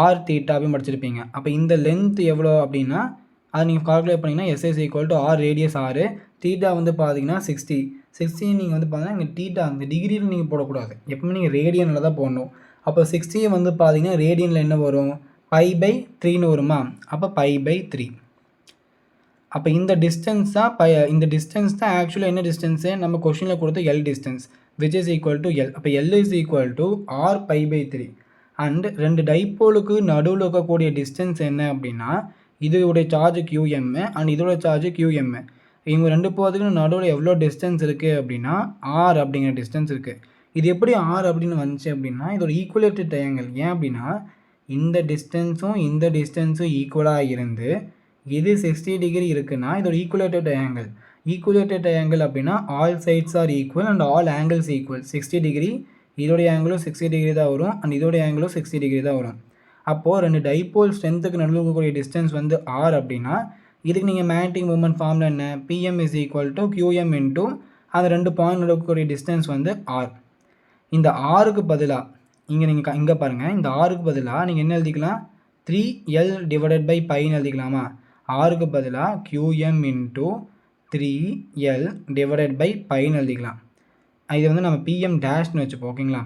R theta அப்படின்னு படிச்சிருப்பீங்க. அப்போ இந்த லென்த் எவ்வளோ அப்படின்னா அதை நீங்கள் கால்குலேட் பண்ணிங்கன்னா S is equal to R radius R, theta வந்து பார்த்தீங்கன்னா 60 நீங்கள் வந்து பார்த்தீங்கன்னா இங்கே தீட்டா அந்த டிகிரியில் நீங்கள் போடக்கூடாது, எப்பவுமே நீங்கள் ரேடியனில் தான் போடணும். அப்போ 60 வந்து பார்த்தீங்கன்னா ரேடியனில் என்ன வரும், π/3ன்னு வருமா. அப்போ π/3. அப்போ இந்த டிஸ்டன்ஸ் தான் இந்த டிஸ்டன்ஸ் தான் ஆக்சுவலாக என்ன டிஸ்டன்ஸு நம்ம கொஷினில் கொடுத்த L distance which is equal to L. அப்போ L is equal to R π/3. And ரெண்டு டைப்போலுக்கு நடுவில் இருக்கக்கூடிய டிஸ்டன்ஸ் என்ன அப்படின்னா இதோடைய சார்ஜ் QM அண்ட் இதோட சார்ஜ் QM. இவங்க 2 போகிறதுக்கு நடுவில் எவ்வளோ டிஸ்டன்ஸ் இருக்குது அப்படின்னா ஆர் அப்படிங்கிற டிஸ்டன்ஸ் இருக்குது. இது எப்படி ஆர் அப்படின்னு வந்துச்சு அப்படின்னா இதோட ஈக்குவலேட்டட் ட்ரையாங்கிள். ஏன் அப்படின்னா இந்த டிஸ்டன்ஸும் ஈக்குவலாக இருந்து இது 60 டிகிரி இருக்குன்னா இதோட ஈக்குவலேட்டட் ட்ரையாங்கிள். ஈக்குவலேட்டட் ட்ரையாங்கிள் அப்படின்னா all sides are equal and all angles equal. 60 degree இதோடைய ஆங்கிளும் 60 டிகிரி தான் வரும் அண்ட் இதோடைய ஆங்கிளும் 60 டிகிரி தான் வரும். அப்போது 2 டைபோல் ஸ்ட்ரென்த்துக்கு நடுவில் இருக்கக்கூடிய டிஸ்டன்ஸ் வந்து ஆர் அப்படின்னா இதுக்கு நீங்கள் மேக்னெட்டிக் மூமெண்ட் ஃபார்முலா என்ன? PM is equal to QM into அந்த 2 பாயிண்ட் இருக்கக்கூடிய டிஸ்டன்ஸ் வந்து ஆர். இந்த ஆருக்கு பதிலாக இங்கே பாருங்கள், இந்த ஆருக்கு பதிலாக நீங்கள் என்ன எழுதிக்கலாம்? 3L divided by பைன்னு எழுதிக்கலாமா? ஆருக்கு பதிலாக QM into 3L divided by பைன்னு எழுதிக்கலாம். இது வந்து நம்ம PM டேஷ்னு வச்சுப்போம். ஓகேங்களா?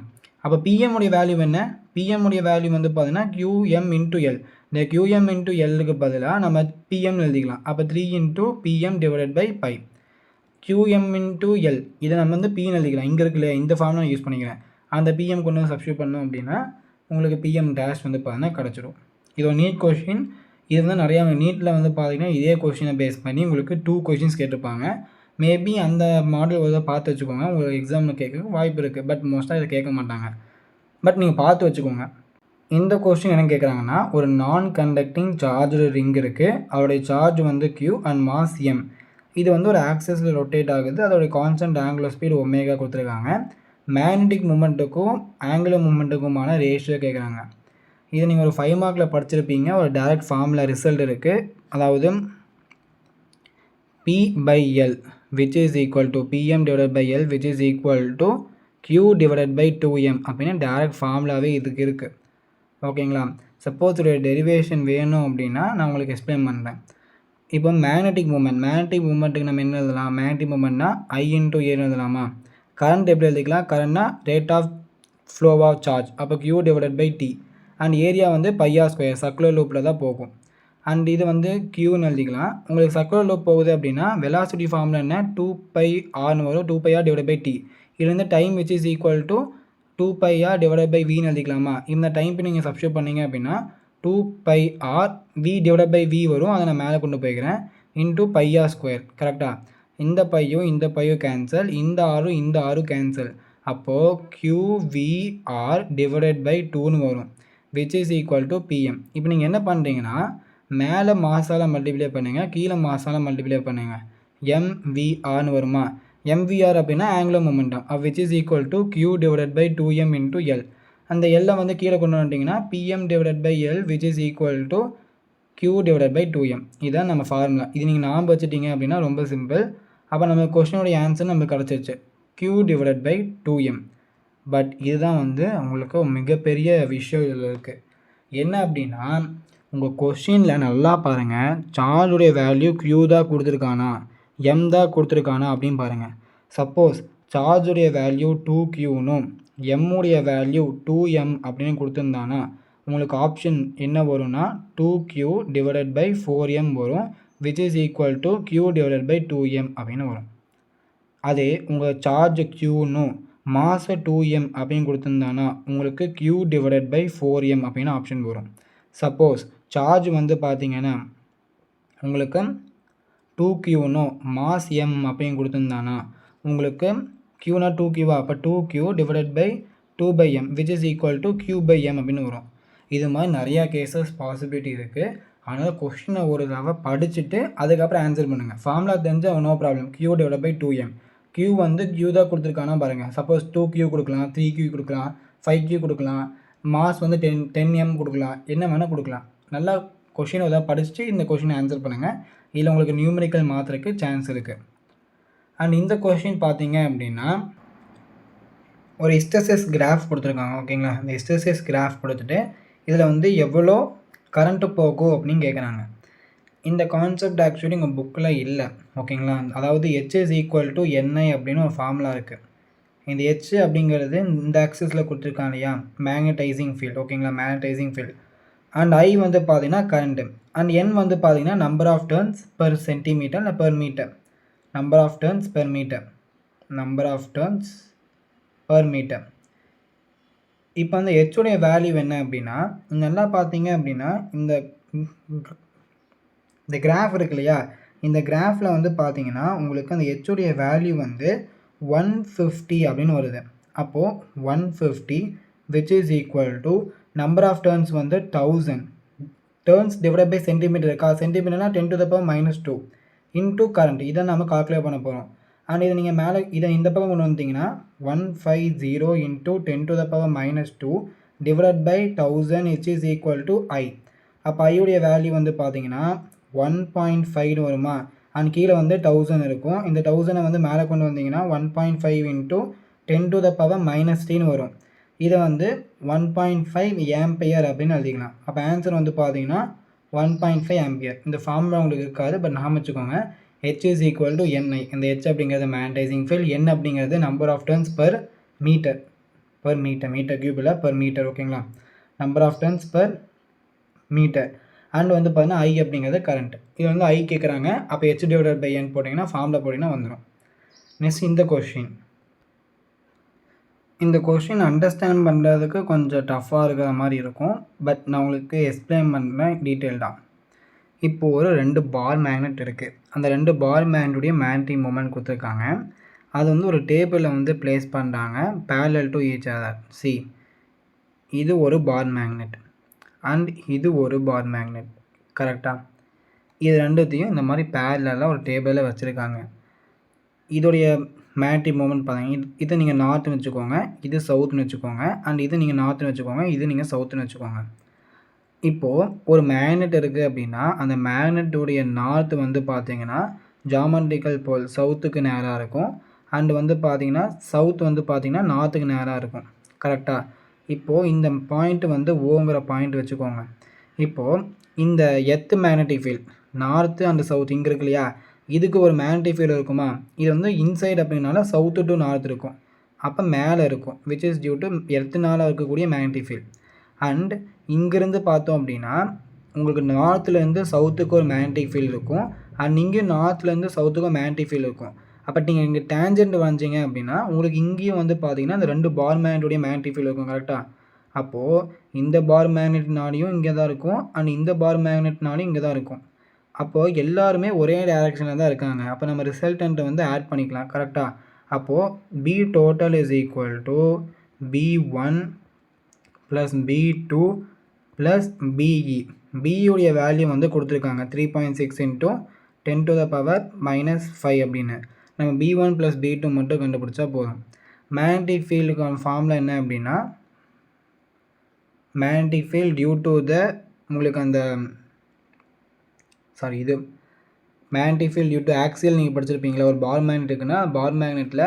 அப்போ PM உடைய வேல்யூ என்ன? PM உடைய வேல்யூ வந்து பார்த்தீங்கன்னா QM into L. இந்த QM into Lக்கு பதிலாக நம்ம PM எழுதிக்கலாம். அப்போ 3 into PM divided by by. QM into L இதை நம்ம வந்து Pன்னு எழுதிக்கலாம். இங்கே இருக்கு இல்லையா, இந்த ஃபார்ம் நான் யூஸ் பண்ணிக்கிறேன். அந்த PM கொண்டு வந்து சப்ஸ்டியூட் பண்ணோம் அப்படின்னா உங்களுக்கு PM டேஷ் வந்து பார்த்தீங்கன்னா கிடச்சிடும். இது ஒரு நீட் கொஷின். இது வந்து நிறையா நீட்டில் வந்து பார்த்தீங்கன்னா இதே கொஷினை பேஸ் பண்ணி உங்களுக்கு 2 கொஷின்ஸ் கேட்டிருப்பாங்க. மேபி அந்த மாடல் ஒரு பார்த்து வச்சுக்கோங்க. உங்களுக்கு எக்ஸாமில் கேட்க வாய்ப்பு இருக்குது. பட் மோஸ்ட்டாக இதை கேட்க மாட்டாங்க. பட் நீங்கள் பார்த்து வச்சுக்கோங்க. இந்த கொஸ்டின் என்ன கேட்குறாங்கன்னா, ஒரு நான் கண்டக்டிங் சார்ஜ் ரிங் இருக்குது. அதோடைய சார்ஜ் வந்து Q அண்ட் மாஸ் M. இது வந்து ஒரு ஆக்சஸில் ரொட்டேட் ஆகுது. அதோடைய கான்ஸ்டன்ட் ஆங்குலர் ஸ்பீடு ஒமேகா கொடுத்துருக்காங்க. மேக்னெட்டிக் மூமெண்ட்டுக்கும் ஆங்குலர் மூமெண்ட்டுக்குமான ரேஷியோ கேட்குறாங்க. இது நீங்கள் ஒரு 5 மார்க்கில் படிச்சிருப்பீங்க. ஒரு டைரக்ட் ஃபார்முலா ரிசல்ட் இருக்குது. அதாவது P/L which is equal to PM divided by L which is equal to Q divided by 2M அப்படின்னு டைரக்ட் ஃபார்முலாவே இதுக்கு இருக்குது. ஓகேங்களா? சப்போஸ் இதோட டெரிவேஷன் வேணும் அப்படின்னா நான் உங்களுக்கு எக்ஸ்பிளைன் பண்ணுறேன். இப்போ மேக்னெட்டிக் மூமெண்ட்டுக்கு நம்ம என்ன எழுதலாம்? மேக்னெட்டிக் மூமெண்ட்னா I into A எழுதலாமா? கரண்ட் எப்படி எழுதிக்கலாம்? கரண்ட்னா rate of flow of charge. அப்போ Q divided by T. And area வந்து πr ஸ்கொயர் சர்க்குலர் லூப்பில் தான் போகும். அண்ட் இது வந்து Qன்னு எழுதிக்கலாம். உங்களுக்கு சர்க்குலர் லூப் போகுது அப்படின்னா வெலாசிட்டி ஃபார்முலா என்ன? 2πrன்னு வரும். 2πr divide by T. இதுலேருந்து time which is equal to 2πr divide by Vன்னு எழுதிக்கலாமா? இந்த டைம் நீங்கள் சப்ஸ்டியூட் பண்ணிங்க அப்படின்னா 2πr V divide by V வரும். அதை நான் மேலே கொண்டு போய்க்கிறேன். Into πr square. கரெக்டாக? இந்த பையும் கேன்சல், இந்த ஆரும் கேன்சல். அப்போது QVR டிவைடட் பை 2ன்னு வரும். Which is equal to PM. இப்போ நீங்கள் என்ன பண்ணுறீங்கன்னா மேலே மாசால் மல்டிப்ளை பண்ணுங்கள், கீழே மாசால் மல்டிப்ளை பண்ணுங்கள். MVRன்னு வருமா? MVR அப்படின்னா angular momentum. Which is equal to Q divided by 2M into L. அந்த எல்லை வந்து கீழே கொண்டு வந்துட்டிங்கன்னா PM divided by L which is equal to Q divided by 2M. இதுதான் நம்ம ஃபார்முலா. இது நீங்கள் ஞாபகம் வச்சுட்டிங்க அப்படின்னா ரொம்ப சிம்பிள். அப்போ நம்ம கொஸ்டினோடைய ஆன்சர் நமக்கு கிடச்சிருச்சு. Q divided by 2M. But இதுதான் வந்து உங்களுக்கு மிகப்பெரிய விஷயம் இதில் இருக்குது. என்ன அப்படின்னா உங்கள் கொஸ்டினில் நல்லா பாருங்கள், சார்ஜுடைய வேல்யூ Q தான் கொடுத்துருக்கானா M தான் கொடுத்துருக்கானா அப்படின்னு பாருங்கள். சப்போஸ் சார்ஜுடைய வேல்யூ 2Qனும் எம்முடைய வேல்யூ 2M அப்படின்னு கொடுத்துருந்தானா உங்களுக்கு ஆப்ஷன் என்ன வரும்னா 2Q டிவைடட் பை 4M வரும். Which is equal to Q divided by 2M அப்படின்னு வரும். அதே உங்கள் சார்ஜ் Qனும் மாஸ் 2M அப்படின்னு கொடுத்துருந்தானா உங்களுக்கு Q டிவைடட் பை 4M அப்படின்னு ஆப்ஷன் வரும். சப்போஸ் சார்ஜ் வந்து பார்த்தீங்கன்னா உங்களுக்கு 2Qனும் மாஸ் M அப்படின்னு கொடுத்துருந்தானா உங்களுக்கு Qனா 2Qவா? அப்போ 2Q divided by 2/M which is equal to Q/M அப்படின்னு வரும். இது மாதிரி நிறையா கேசஸ் பாசிபிலிட்டி இருக்குது. அதனால் கொஸ்டினை ஒரு தடவை படிச்சுட்டு அதுக்கப்புறம் ஆன்சர் பண்ணுங்கள். ஃபார்முலா தெரிஞ்சால் no problem. Q divide by 2M. Q வந்து Q தான் கொடுத்துருக்கானா பாருங்கள். சப்போஸ் 2Q கொடுக்கலாம், 3Q கொடுக்கலாம், 5Q கொடுக்கலாம், மாஸ் வந்து 10M கொடுக்கலாம், என்ன வேணால் கொடுக்கலாம். நல்லா கொஷினை ஏதாவது படிச்சுட்டு இந்த கொஷினை ஆன்சர் பண்ணுங்கள். இதில் உங்களுக்கு நியூமெரிக்கல் மாற்றுறதுக்கு சான்ஸ் இருக்குது. அண்ட் இந்த கொஷின் பார்த்தீங்க அப்படின்னா ஒரு ஹிஸ்டெரெசிஸ் கிராஃப் கொடுத்துருக்காங்க. ஓகேங்களா? இந்த ஹிஸ்டெரெசிஸ் கிராஃப் கொடுத்துட்டு இதில் வந்து எவ்வளோ கரண்ட்டு போகும் அப்படின்னு கேட்குறாங்க. இந்த கான்செப்ட் ஆக்சுவலி உங்கள் புக்கில் இல்லை. ஓகேங்களா? அதாவது H is equal to NI அப்படின்னு ஒரு ஃபார்முலா இருக்குது. இந்த H அப்படிங்கிறது இந்த ஆக்சிஸில் கொடுத்துருக்காங்க இல்லையா, மேக்னடைசிங் ஃபீல்டு. ஓகேங்களா? Magnetising field. அண்ட் I வந்து பார்த்தீங்கன்னா கரண்ட்டு. அண்ட் N வந்து பார்த்தீங்கன்னா number of turns per centimetre இல்லை per metre. Number of turns per metre. இப்போ அந்த ஹெச்சுடைய வேல்யூ என்ன அப்படின்னா நல்லா பார்த்தீங்க அப்படின்னா இந்த கிராஃப் இருக்கு இல்லையா, இந்த கிராஃபில் வந்து பார்த்தீங்கன்னா உங்களுக்கு அந்த ஹெச்சுடைய வேல்யூ வந்து 150 அப்படின்னு வருது. அப்போது 150 which is equal to number of turns வந்து 1000 டர்ன்ஸ் டிவைட் பை சென்டிமீட்டர் இருக்கா, சென்டிமீட்டர்னா 10 to the power -2 into current. இதை நம்ம கால்குலேட் பண்ண போகிறோம். அண்ட் இதை நீங்கள் மேலே இதை இந்த பக்கம் கொண்டு வந்தீங்கன்னா 150 into 10 to the power -2 divide by 1000 which is equal to I. அப்போ ஐயுடைய வேல்யூ வந்து பார்த்தீங்கன்னா 1.5 வருமா, அண்ட் கீழே வந்து 1000 இருக்கும். இந்த 1000 வந்து மேலே கொண்டு வந்தீங்கன்னா 1.5 இன்டூ 10 to the power -3 வரும். இதை வந்து 1.5 ஆம்பியர் அப்படின்னு எழுதிக்கலாம். அப்போ ஆன்சர் வந்து பார்த்தீங்கன்னா 1.5 ஆம்பியர். இந்த ஃபார்முலா உங்களுக்கு இருக்காது, பட் நாம் வச்சுக்கோங்க. H is equal to Ni. இந்த H அப்படிங்கிறது மேக்னடைசிங் ஃபீல்ட், N அப்படிங்கிறது number of turns per metre, metre cube இல்லை பர் மீட்டர், ஓகேங்களா, number of turns per metre. And வந்து பார்த்தீங்கன்னா I அப்படிங்கிறது கரண்ட். இது வந்து I கேட்குறாங்க. அப்போ H டிவைடட் பை N போட்டிங்கன்னா ஃபார்முலா போட்டிங்கன்னா வந்துடும். நெக்ஸ்ட் இந்த கொஷின் அண்டர்ஸ்டாண்ட் பண்ணுறதுக்கு கொஞ்சம் டஃப்பாக இருக்கிற மாதிரி இருக்கும், பட் நான் உங்களுக்கு எக்ஸ்பிளைன் பண்ணுறேன் டீட்டெயில்டாக. இப்போது ஒரு 2 பார் மேக்னெட் இருக்குது. அந்த 2 பார் மேக்னெட்டுடைய மேக்னெட்டிக் மொமெண்ட் கொடுத்துருக்காங்க. அது வந்து ஒரு டேபிளில் வந்து ப்ளேஸ் பண்ணுறாங்க parallel to each other. C, இது ஒரு பார் மேக்னெட் அண்ட் இது ஒரு பார் மேக்னெட், கரெக்டாக? இது ரெண்டுத்தையும் இந்த மாதிரி பேரலாக ஒரு டேபிளில் வச்சுருக்காங்க. இதோடைய மேக்னெட்டிக் மொமெண்ட் பார்த்தீங்கன்னா இதை நீங்கள் நார்த்துன்னு வச்சுக்கோங்க, இது சவுத்துன்னு வச்சுக்கோங்க, அண்ட் இது நீங்கள் நார்த்துன்னு வச்சுக்கோங்க, இது நீங்கள் சவுத்துன்னு வச்சுக்கோங்க. இப்போது ஒரு மேக்னெட் இருக்குது அப்படின்னா அந்த மேக்னெட்டுடைய நார்த்து வந்து பார்த்தீங்கன்னா ஜாமெட்ரிக்கல் போல் சவுத்துக்கு நேராக இருக்கும், அண்டு வந்து பார்த்தீங்கன்னா சவுத் வந்து பார்த்தீங்கன்னா நார்த்துக்கு நேராக இருக்கும், கரெக்டாக? இப்போது இந்த பாயிண்ட் வந்து ஓங்கிற பாயிண்ட் வச்சுக்கோங்க. இப்போது இந்த earth magnetic field north and south இங்கே இருக்கு இல்லையா, இதுக்கு ஒரு மேக்னெட்டிக் ஃபீல்டு இருக்குமா, இது வந்து இன்சைட் அப்படின்னால சவுத்து டு நார்த் இருக்கும், அப்போ மேலே இருக்கும், விச் இஸ் டியூ டு எர்த்துனால இருக்கக்கூடிய மேக்னெட்டிக் ஃபீல்ட். அண்ட் இங்கேருந்து பார்த்தோம் அப்படின்னா உங்களுக்கு நார்த்துலேருந்து சவுத்துக்கு ஒரு மேக்னெட்டிக் ஃபீல்டு இருக்கும், அண்ட் இங்கேயும் நார்த்துலேருந்து சவுத்துக்கு மேக்னெட்டிக் ஃபீல்டு இருக்கும். அப்போ நீங்கள் இங்கே டேஞ்சென்ட் வரைஞ்சிங்க அப்படின்னா உங்களுக்கு இங்கேயும் வந்து பார்த்தீங்கன்னா அந்த 2 பார் மேக்னெட்டுடைய மேக்னெட்டிக் ஃபீல்டு இருக்கும், கரெக்டாக? அப்போது இந்த பார் மேக்னெட்னாலையும் இங்கே தான் இருக்கும், அண்ட் இந்த பார் மேக்னெட்னாலையும் இங்கே தான் இருக்கும். அப்போது எல்லாருமே ஒரே டைரக்ஷனில் தான் இருக்காங்க. அப்போ நம்ம ரிசல்டண்ட்டை வந்து ஆட் பண்ணிக்கலாம், கரெக்டாக? அப்போது B total is equal to B1 plus B2 plus BE. BEடைய வேல்யூ வந்து கொடுத்துருக்காங்க 3.6 இன்ட்டு 10 to the power -5 அப்படின்னு. நம்ம B1 ப்ளஸ் B2 மட்டும் கண்டுபிடிச்சா போதும். மேக்னெட்டிக் ஃபீல்டுக்கான ஃபார்முலா என்ன அப்படின்னா magnetic field due to the உங்களுக்கு அந்த இது magnetic field due to axial நீங்கள் படிச்சிருப்பீங்களா, ஒரு பார் மேக்னெட் இருக்குன்னா பார் மேக்னெட்டில்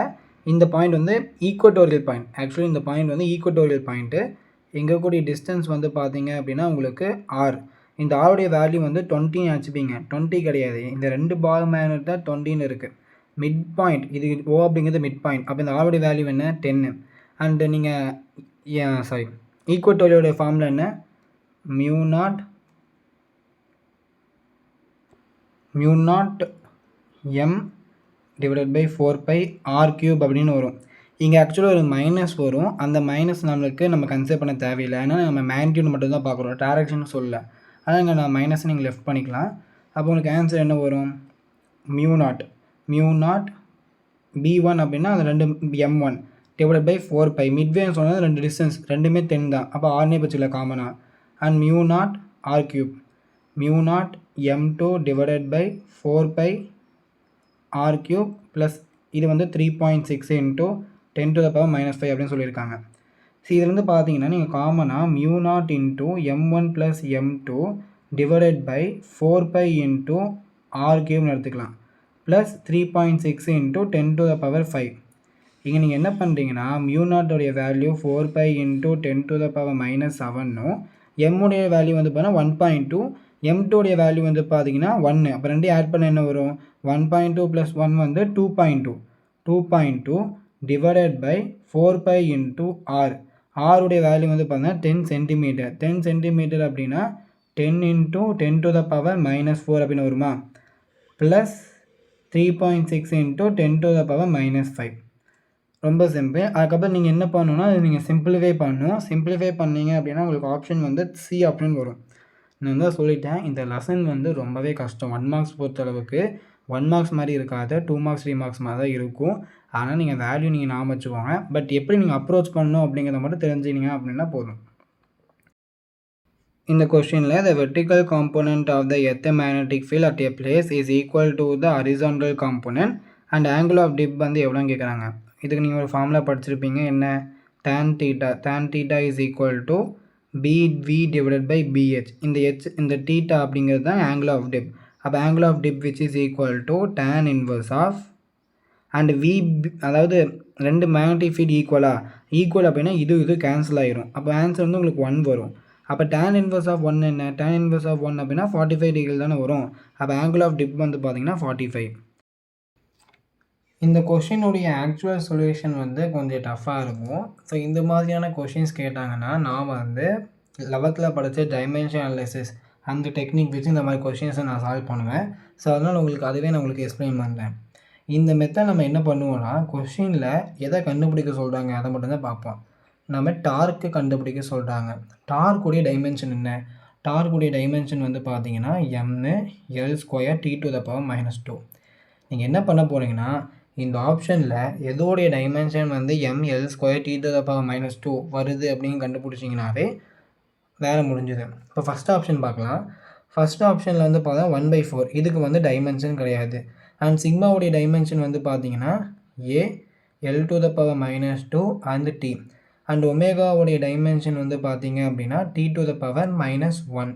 இந்த பாயிண்ட் வந்து ஈக்குவட்டோரியல் பாயிண்ட். ஆக்சுவலி இந்த பாயிண்ட் வந்து ஈக்குவட்டோரியல் பாயிண்ட்டு. எங்கே கூடிய டிஸ்டன்ஸ் வந்து பார்த்தீங்க அப்படின்னா உங்களுக்கு R. இந்த ஆருடைய வேல்யூ வந்து 20 வச்சுப்பீங்க, 20 கிடையாது, இந்த 2 பார் மேக்னெட் தான் 20ன்னு இருக்குது. மிட் பாயிண்ட் இது O அப்படிங்கிறது மிட் பாயிண்ட், அப்போ இந்த ஆருடைய வேல்யூ என்ன 10. அண்டு நீங்கள் ஈக்குவட்டோரியோடைய ஃபார்முலா என்ன, mu naught M divided by 4πr³ அப்படின்னு வரும். இங்கே ஆக்சுவலாக ஒரு மைனஸ் வரும், அந்த மைனஸ் நம்மளுக்கு நம்ம கன்சிடர் பண்ண தேவையில்லை, ஏன்னா நம்ம மேக்னிட்யூட் மட்டும் தான் பார்க்குறோம், டைரக்ஷன் சொல்லலை. ஆனால் இங்கே நான் மைனஸ் நீங்கள் லெஃப்ட் பண்ணிக்கலாம். அப்போ உங்களுக்கு ஆன்சர் என்ன வரும், மியூ நாட் B1 அப்படின்னா அது 2 M1 டிவைடட் பை 4π. மிட்வேன்னு சொன்னால் 2 டிஸ்டன்ஸ் ரெண்டுமே 10 தான், அப்போ ஆர்னே பட்சியில் காமனாக. And mu naught R³ M2 divided by 4πr³ plus இது வந்து 3.6 இன்ட்டு 10 to the power -5 அப்படின்னு சொல்லியிருக்காங்க. ஸோ இதுலேருந்து பார்த்தீங்கன்னா நீங்கள் காமனாக mu naught into M1 plus M2 divided by 4π into R³ எடுத்துக்கலாம், plus 3.6 into 10 to the power 5. இங்கே நீங்கள் என்ன பண்ணுறீங்கன்னா மியூ நாட்டோடைய value 4π into 10 to the power -7னும் எம்முடைய வேல்யூ வந்து பார்த்தீங்கன்னா 1.2, M2உடைய வேல்யூ வந்து பார்த்தீங்கன்னா 1. அப்போ ரெண்டையும் ஆட் பண்ண என்ன வரும், 1.2 ப்ளஸ் 1 வந்து 2.2 டிவைடட் பை 4π இன்ட்டு R. ஆருடைய வேல்யூ வந்து பார்த்தீங்கன்னா 10 சென்டிமீட்டர். 10 சென்டிமீட்டர் அப்படின்னா 10 இன்ட்டு 10 to the power -4 அப்படின்னு வருமா, plus 3.6 into 10 to the power -5. ரொம்ப சிம்பிள். அதுக்கப்புறம் நீங்கள் என்ன பண்ணணுன்னா அது நீங்கள் சிம்பிளிஃபை பண்ணணும். சிம்பிளிஃபை பண்ணீங்க அப்படின்னா உங்களுக்கு ஆப்ஷன் வந்து C அப்படின்னு வரும். நான் தான் சொல்லிட்டேன், இந்த லெசன் வந்து ரொம்பவே கஷ்டம். 1 மார்க்ஸ் பொறுத்தளவுக்கு 1 மார்க்ஸ் மாதிரி இருக்காது, 2 மார்க்ஸ் 3 மார்க்ஸ் மாதிரி தான் இருக்கும். ஆனால் நீங்கள் வேல்யூ நீங்கள் ஞாபகம் வச்சுக்கோங்க. பட் எப்படி நீங்கள் அப்ரோச் பண்ணணும் அப்படிங்கிறத மட்டும் தெரிஞ்சுக்கிங்க அப்படின்னா போதும். இந்த கொஸ்டினில் the vertical component of the earth magnetic field at a place is equal to the horizontal component and angle of dip வந்து எவ்வளோன்னு கேட்குறாங்க. இதுக்கு நீங்கள் ஒரு ஃபார்முலா படிச்சிருப்பீங்க. என்ன? tan theta is equal to bv divided by bh. இந்த theta அப்படிங்கிறது தான் angle of dip. அப்போ angle of dip which is equal to tan inverse of and v, அதாவது ரெண்டு மேக்னெட்டிக் ஃபீல்டு ஈக்குவல் அப்படின்னா இது கேன்சல் ஆயிரும். அப்போ ஆன்சர் வந்து உங்களுக்கு 1 வரும். அப்போ tan இன்வர்ஸ் ஆஃப் 1 என்ன? tan இன்வர்ஸ் ஆஃப் 1 அப்படின்னா 45 டிகிரி தானே வரும். அப்போ ஆங்கிள் ஆஃப் டிப் வந்து பார்த்தீங்கன்னா 45. இந்த கொஷினுடைய ஆக்சுவல் சொல்யூஷன் வந்து கொஞ்சம் டஃப்பாக இருக்கும். ஸோ இந்த மாதிரியான கொஷின்ஸ் கேட்டாங்கன்னா நான் வந்து 11th படித்த டைமென்ஷன் அனாலிசிஸ் அந்த டெக்னிக் வச்சு இந்த மாதிரி கொஷின்ஸை நான் சால்வ் பண்ணுவேன். ஸோ அதனால் அதுவே நான் உங்களுக்கு எக்ஸ்பிளைன் பண்ணுறேன். இந்த மெத்தட் நம்ம என்ன பண்ணுவோம்னா, கொஷினில் எதை கண்டுபிடிக்க சொல்கிறாங்க அதை மட்டும்தான் பார்ப்போம். நம்ம டார்க்கு கண்டுபிடிக்க சொல்கிறாங்க. டார்க்குடைய டைமென்ஷன் என்ன? டார்க்குடைய டைமென்ஷன் வந்து பார்த்தீங்கன்னா m(L²) T⁻⁻². நீங்கள் என்ன பண்ண போகிறீங்கன்னா, இந்த ஆப்ஷனில் எதோடைய டைமென்ஷன் வந்து m(L²) T⁻⁻² வருது அப்படின்னு கண்டுபிடிச்சிங்கனாவே வேலை முடிஞ்சுது. இப்போ ஃபஸ்ட் ஆப்ஷன் பார்க்கலாம். ஃபஸ்ட் ஆப்ஷனில் வந்து பார்த்தா 1/4. இதுக்கு வந்து டைமென்ஷன் கிடையாது. அண்ட் சிக்மாவுடைய டைமென்ஷன் வந்து பார்த்தீங்கன்னா a L⁻² and t. And ஒமேகாவுடைய டைமென்ஷன் வந்து பார்த்தீங்க அப்படின்னா T⁻⁻1.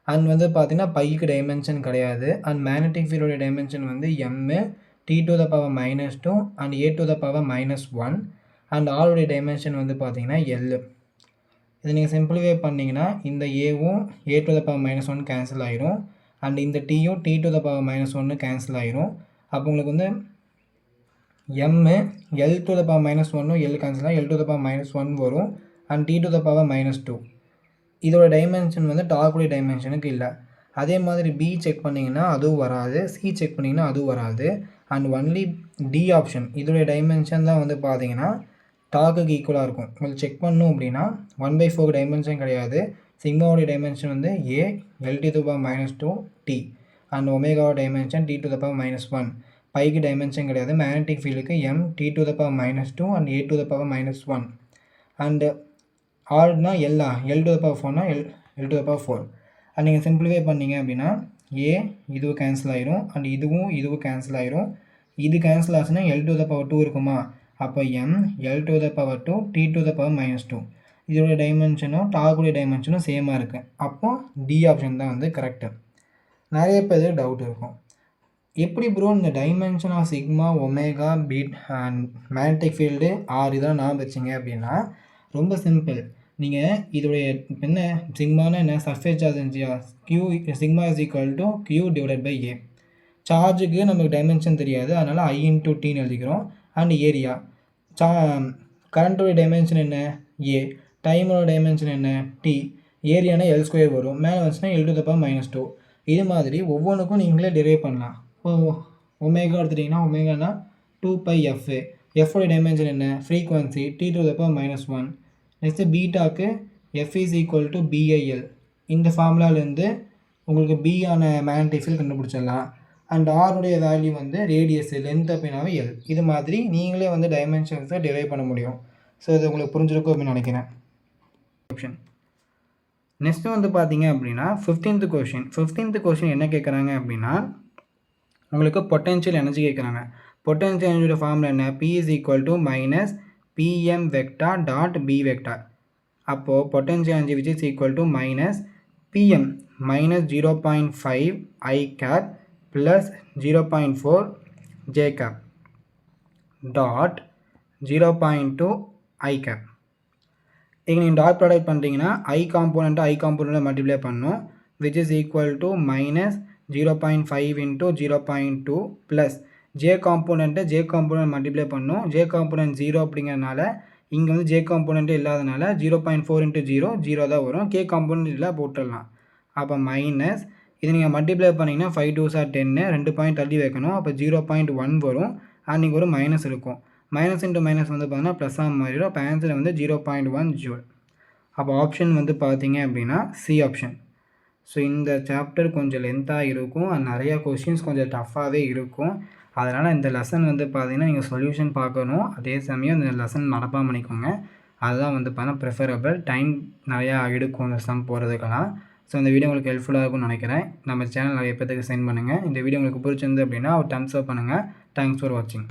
அண்ட் வந்து பார்த்தீங்கன்னா பைக்கு டைமென்ஷன் கிடையாது. அண்ட் மேக்னெட்டிக் ஃபீல்டோடைய டைமென்ஷன் வந்து m T⁻⁻2 and A⁻⁻1. And ஆளுடைய டைமென்ஷன் வந்து பார்த்தீங்கன்னா L. இதை நீங்கள் சிம்பிளிஃபை பண்ணிங்கன்னா இந்த ஏவும் A⁻⁻1 கேன்சல் ஆயிரும். அண்ட் இந்த டீயும் T⁻⁻1 கேன்சல் ஆயிரும். அப்போ உங்களுக்கு வந்து m L⁻⁻1 L கேன்சல் ஆகி L⁻⁻1 வரும். அண்ட் T⁻⁻2 இதோட டைமென்ஷன் வந்து டார்க்குடைய டைமென்ஷனுக்கு இல்லை. அதே மாதிரி B செக் பண்ணிங்கன்னா அதுவும் வராது, C செக் பண்ணிங்கன்னா அதுவும் வராது. அண்ட் ஒன்லி D ஆப்ஷன் இதோடைய டைமென்ஷன் தான் வந்து பார்த்தீங்கன்னா டார்க்குக்கு ஈக்குவலாக இருக்கும். உங்களுக்கு செக் பண்ணணும் அப்படின்னா 1/4 டைமென்ஷன் கிடையாது. சிக்மாவோடைய டைமென்ஷன் வந்து A L⁻⁻2 T அண்ட் ஒமேகாவோட டைமென்ஷன் T⁻⁻1. பைக்கு டைமென்ஷன் கிடையாது. மேக்னெட்டிக் ஃபீல்டுக்கு m T⁻⁻2 and A⁻⁻1. And ஆல்னா L⁻4னா L⁻4. அண்ட் நீங்கள் சிம்பிளிஃபை பண்ணிங்க அப்படின்னா A இதுவும் கேன்சல் ஆயிரும். அண்ட் இதுவும் கேன்சல் ஆயிரும். இது கேன்சல் ஆச்சுன்னா L⁻2 இருக்குமா? அப்போ m L⁻2 T⁻⁻2. இதோட டைமென்ஷனும் டார்க்குடைய டைமென்ஷனும் சேமாக இருக்குது. அப்போ D ஆப்ஷன் தான் வந்து கரெக்டு. நிறைய பேருக்கு டவுட் இருக்கும், எப்படி ப்ரோ இந்த டைமென்ஷன் ஆஃப் சிக்மா ஒமேகா பீட் அண்ட் மேக்னெட்டிக் ஃபீல்டு ஆர் இதெல்லாம் நான் வச்சிங்க அப்படின்னா ரொம்ப சிம்பிள். நீங்கள் இதோடைய என்ன சிக்மானா என்ன? சர்ஃபேஸ் சார்ஜ் இருந்துச்சியா? Sigma is equal to Q/A. சார்ஜுக்கு நமக்கு டைமென்ஷன் தெரியாது, அதனால் I/Tன்னு எழுதிக்கிறோம். அண்ட் ஏரியா கரண்ட்டோடைய டைமென்ஷன் என்ன? A. டைமோட டைமென்ஷன் என்ன? T. ஏரியானா L² வரும். மேலே வந்துச்சுன்னா L⁻⁻2. இது மாதிரி ஒவ்வொன்றுக்கும் நீங்களே டிரைவ் பண்ணலாம். ஒமேகா எடுத்துட்டிங்கன்னா ஒமேகானா 2πf. எஃபோடைய டைமென்ஷன் என்ன? Frequency T⁻⁻1. நெக்ஸ்ட்டு பீட்டாக்கு F is equal to BIL. இந்த ஃபார்முலாலேருந்து உங்களுக்கு B ஆன மேக்னெட்டிக் ஃபீல்ட் கண்டுபிடிச்சிடலாம். அண்ட் ஆருடைய வேல்யூ வந்து ரேடியஸ் லென்த் அப்படின்னாவே L. இது மாதிரி நீங்களே வந்து டைமென்ஷன்ஸை டிரைவ் பண்ண முடியும். ஸோ இது உங்களுக்கு புரிஞ்சிருக்கும் அப்படின்னு நினைக்கிறேன். ஆப்ஷன் நெக்ஸ்ட்டு வந்து பார்த்தீங்க அப்படின்னா 15th கொஷின் என்ன கேட்குறாங்க அப்படின்னா உங்களுக்கு பொட்டென்ஷியல் எனர்ஜி கேட்குறாங்க. பொட்டென்ஷியல் எனர்ஜியோட ஃபார்முலா என்ன? P is equal to minus PM vector dot B vector. அப்போது potential energy which is equal to minus PM minus 0.5 I cap plus 0.4 J cap dot 0.2 I cap. இங்கே நீங்கள் dot product பண்ணுறீங்கன்னா I காம்போனண்ட்டை multiply பண்ணணும், which is equal to minus 0.5 into 0.2 plus J component multiply பண்ணணும். J component 0 அப்படிங்கிறதுனால இங்கே வந்து J காம்போனண்ட்டே இல்லாதனால 0.4 into 0 தான் வரும். K காம்போனண்ட் இல்லை போட்டுடலாம். அப்போ மைனஸ் இது நீங்கள் மல்டிப்ளை பண்ணிங்கன்னா 5 2s are 10, 2 பாயிண்ட் தள்ளி வைக்கணும். அப்போ 0.1 வரும். அண்ட் இங்கே ஒரு மைனஸ் இருக்கும். மைனஸ் இன்ட்டு மைனஸ் வந்து பார்த்தீங்கன்னா ப்ளஸ்ஸாக மாறிடும். அப்போ ஆன்சர் வந்து 0.1 ஜூல். அப்போ ஆப்ஷன் வந்து பார்த்தீங்க அப்படின்னா சி ஆப்ஷன். ஸோ இந்த சாப்டர் கொஞ்சம் லென்த்தாக இருக்கும். நிறையா கொஷின்ஸ் கொஞ்சம் டஃப்பாகவே இருக்கும். அதனால் இந்த லெசன் வந்து பார்த்தீங்கன்னா நீங்கள் சொல்யூஷன் பார்க்கணும். அதே சமயம் இந்த லெசன் மனப்பாடம் பண்ணிக்கோங்க. அதுதான் வந்து பார்த்தீங்கன்னா ப்ரிஃபரபிள். டைம் நிறையா எடுக்கும் இந்த சம் போகிறதுக்கெல்லாம். ஸோ இந்த வீடியோ உங்களுக்கு ஹெல்ப்ஃபுல்லாக இருக்கும்னு நினைக்கிறேன். நம்ம சேனல் நிறைய பேருக்கு சென்ட் பண்ணுங்கள். இந்த வீடியோ உங்களுக்கு பிடிச்சிருந்து அப்படின்னா ஒரு தம்ஸ் அப் பண்ணுங்கள். தேங்க்ஸ் ஃபார் வாட்சிங்.